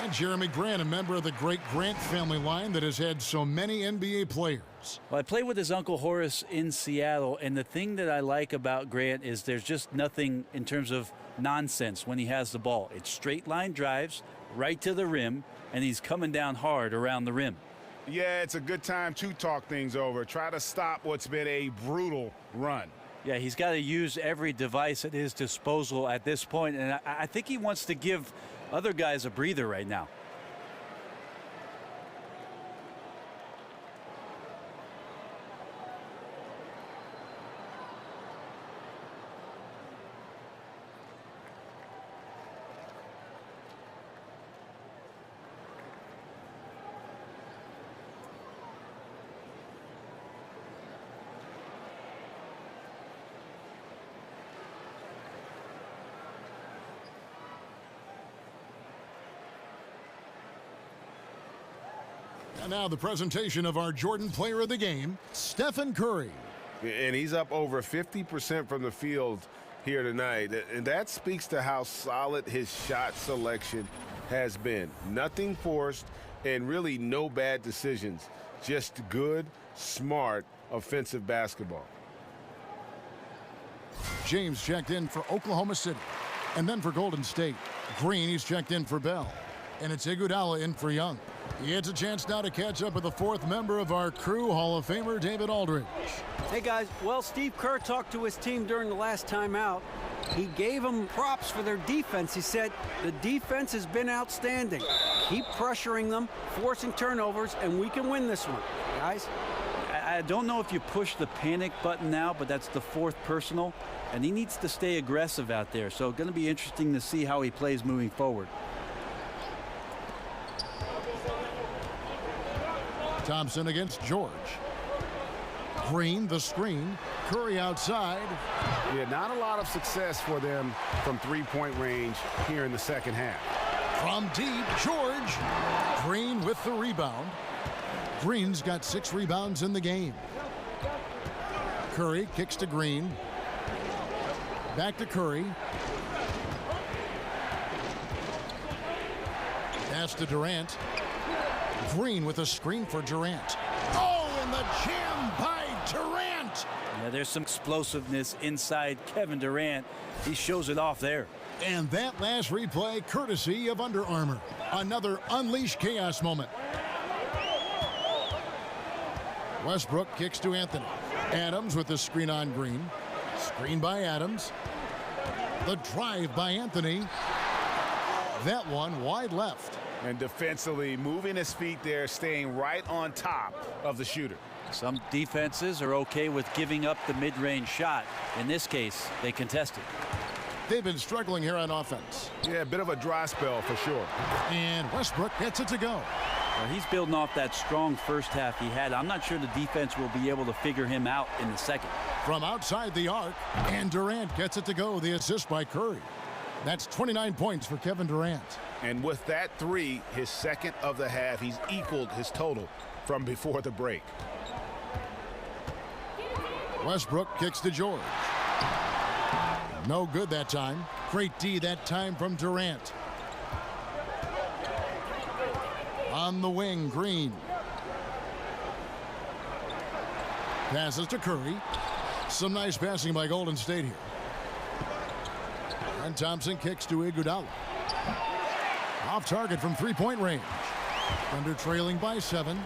And Jeremy Grant, a member of the great Grant family line that has had so many NBA players. Well, I played with his uncle Horace in Seattle, and the thing that I like about Grant is there's just nothing in terms of nonsense when he has the ball. It's straight line drives right to the rim, and he's coming down hard around the rim. Yeah, it's a good time to talk things over. Try to stop what's been a brutal run. Yeah, he's got to use every device at his disposal at this point, and I think he wants to give other guys a breather right now. And now the presentation of our Jordan Player of the Game, Stephen Curry. And he's up over 50% from the field here tonight. And that speaks to how solid his shot selection has been. Nothing forced and really no bad decisions. Just good, smart, offensive basketball. James checked in for Oklahoma City. And then for Golden State. Green, he's checked in for Bell. And it's Iguodala in for Young. He gets a chance now to catch up with the fourth member of our crew, Hall of Famer David Aldridge. Hey, guys. Well, Steve Kerr talked to his team during the last timeout. He gave them props for their defense. He said, the defense has been outstanding. Keep pressuring them, forcing turnovers, and we can win this one. Guys? I don't know if you push the panic button now, but that's the fourth personal, and he needs to stay aggressive out there. So going to be interesting to see how he plays moving forward. Thompson against George. Green, the screen. Curry outside. Yeah, not a lot of success for them from three-point range here in the second half. From deep, George. Green with the rebound. Green's got 6 rebounds in the game. Curry kicks to Green. Back to Curry. Pass to Durant. Green with a screen for Durant. Oh, and the jam by Durant. Yeah, there's some explosiveness inside Kevin Durant. He shows it off there. And that last replay courtesy of Under Armour. Another unleashed chaos moment. Westbrook kicks to Anthony. Adams with the screen on Green. Screen by Adams. The drive by Anthony. That one wide left. And defensively moving his feet there, staying right on top of the shooter. Some defenses are okay with giving up the mid-range shot. In this case, they contested. They've been struggling here on offense. Yeah, a bit of a dry spell for sure. And Westbrook gets it to go. Well, he's building off that strong first half he had. I'm not sure the defense will be able to figure him out in the second. From outside the arc, and Durant gets it to go. The assist by Curry. That's 29 points for Kevin Durant. And with that three, his second of the half, he's equaled his total from before the break. Westbrook kicks to George. No good that time. Great D that time from Durant. On the wing, Green. Passes to Curry. Some nice passing by Golden State here. And Thompson kicks to Iguodala. Off target from three-point range. Thunder trailing by 7.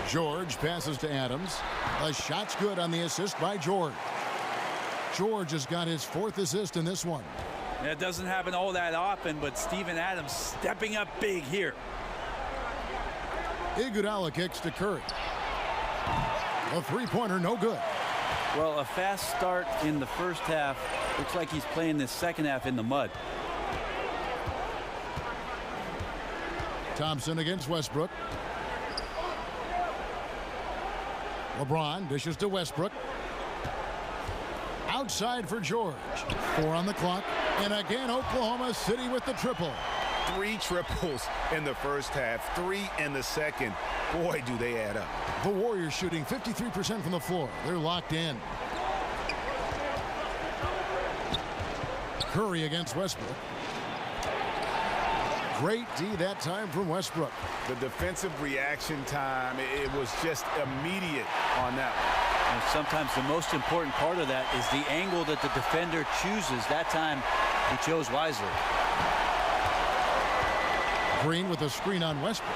George passes to Adams. The shot's good on the assist by George. George has got his 4th assist in this one. It doesn't happen all that often, but Steven Adams stepping up big here. Iguodala kicks to Curry. A three-pointer, no good. Well, a fast start in the first half. Looks like he's playing this second half in the mud. Thompson against Westbrook. LeBron dishes to Westbrook. Outside for George. 4 on the clock. And again, Oklahoma City with the triple. 3 triples in the first half, 3 in the second. Boy, do they add up. The Warriors shooting 53% from the floor. They're locked in. Curry against Westbrook. Great D that time from Westbrook. The defensive reaction time, it was just immediate on that one. And sometimes the most important part of that is the angle that the defender chooses. That time, he chose wisely. Green with a screen on Westbrook.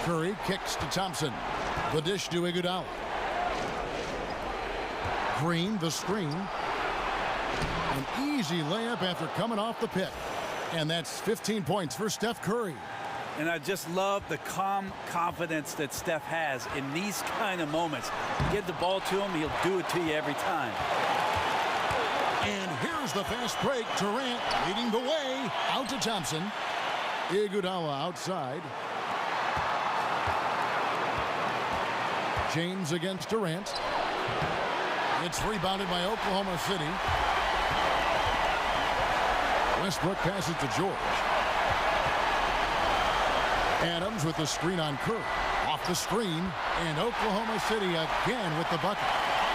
Curry kicks to Thompson. The dish to Iguodala. Green, the screen. An easy layup after coming off the pick. And that's 15 points for Steph Curry. And I just love the calm confidence that Steph has in these kind of moments. Give the ball to him, he'll do it to you every time. And here's the fast break. Durant leading the way. Out to Thompson. Iguodala outside. James against Durant. It's rebounded by Oklahoma City. Westbrook passes to George. Adams with the screen on Curry. Off the screen, and Oklahoma City again with the bucket.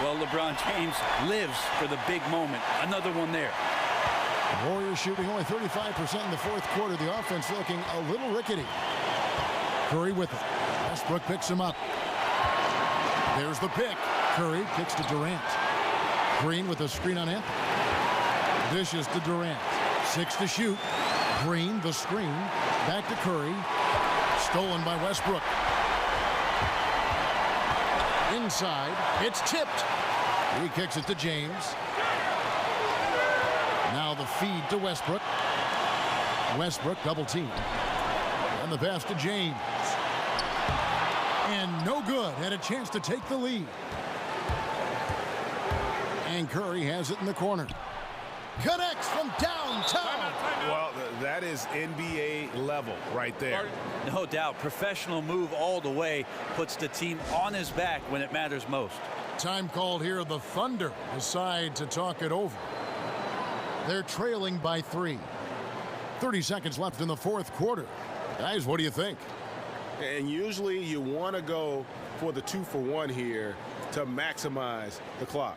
Well, LeBron James lives for the big moment. Another one there. Warriors shooting only 35% in the fourth quarter. The offense looking a little rickety. Curry with it. Westbrook picks him up. There's the pick. Curry kicks to Durant. Green with a screen on Anthony. Dishes to Durant. 6 to shoot. Green, the screen. Back to Curry. Stolen by Westbrook. Inside. It's tipped. He kicks it to James. Now the feed to Westbrook. Westbrook double team. And the pass to James. And no good. Had a chance to take the lead. And Curry has it in the corner. Connects from downtown. Well, that is NBA level right there. No doubt. Professional move all the way. Puts the team on his back when it matters most. Time called here. The Thunder decide to talk it over. They're trailing by 3. 30 seconds left in the fourth quarter. Guys, what do you think? And usually you want to go for the 2-for-1 here to maximize the clock.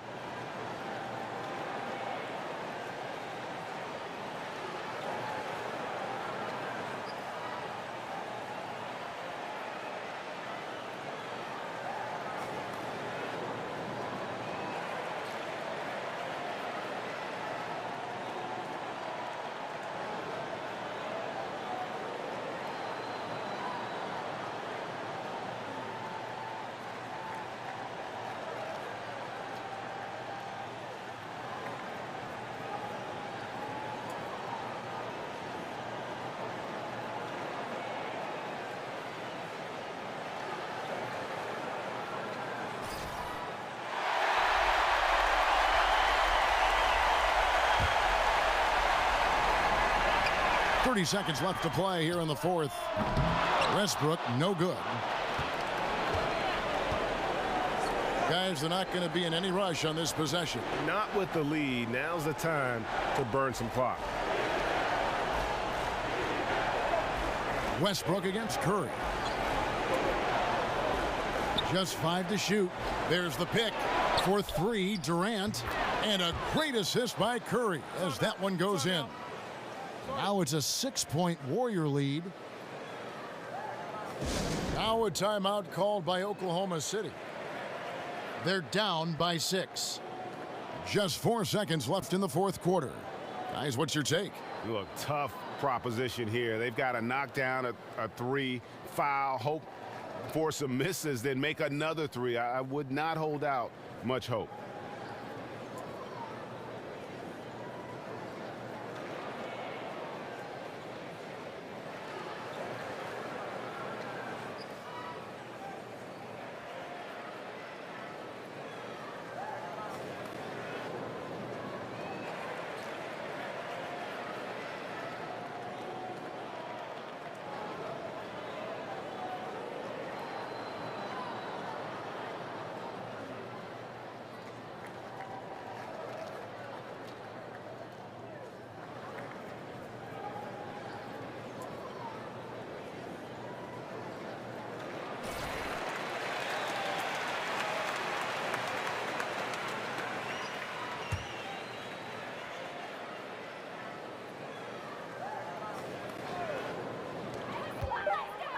.30 seconds left to play here in the fourth. Westbrook, no good. Guys, they're not going to be in any rush on this possession. Not with the lead. Now's the time to burn some clock. Westbrook against Curry. Just 5 to shoot. There's the pick for 3, Durant. And a great assist by Curry as that one goes in. Now it's a 6-point Warrior lead. Now a timeout called by Oklahoma City. They're down by 6. Just 4 seconds left in the fourth quarter. Guys, what's your take? Look, tough proposition here. They've got to knock down a 3, foul, hope for some misses, then make another 3. I would not hold out much hope.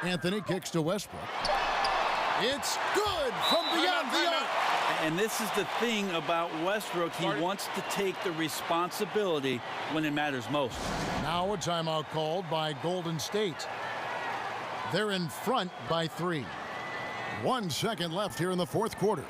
Anthony kicks to Westbrook. It's good from beyond the arc. And this is the thing about Westbrook. He wants to take the responsibility when it matters most. Now a timeout called by Golden State. They're in front by 3. 1 second left here in the fourth quarter.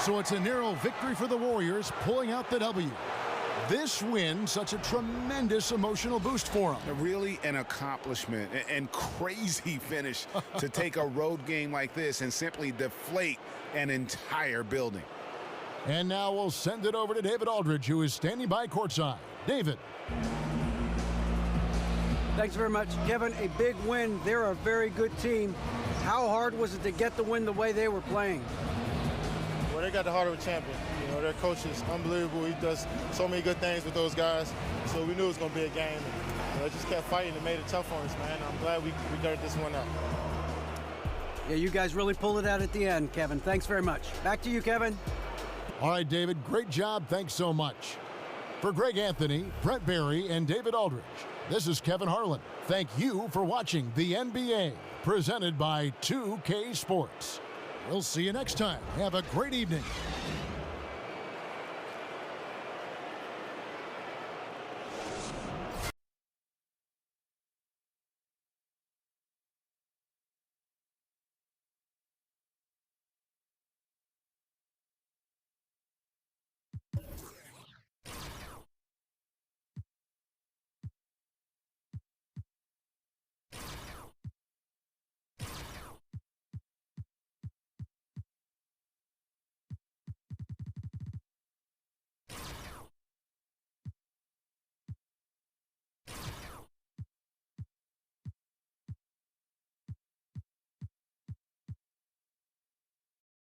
So it's a narrow victory for the Warriors, pulling out the W. This win, such a tremendous emotional boost for them. Really an accomplishment and crazy finish to take a road game like this and simply deflate an entire building. And now we'll send it over to David Aldridge, who is standing by courtside. David. Thanks very much, Kevin. A big win. They're a very good team. How hard was it to get the win the way they were playing? Well, they got the heart of a champion. You know, their coach is unbelievable. He does so many good things with those guys. So we knew it was going to be a game. And, they just kept fighting and made it tough on us, man. I'm glad we got this one out. Yeah, you guys really pulled it out at the end, Kevin. Thanks very much. Back to you, Kevin. All right, David, great job. Thanks so much. For Greg Anthony, Brent Barry, and David Aldridge, this is Kevin Harlan. Thank you for watching the NBA, presented by 2K Sports. We'll see you next time. Have a great evening.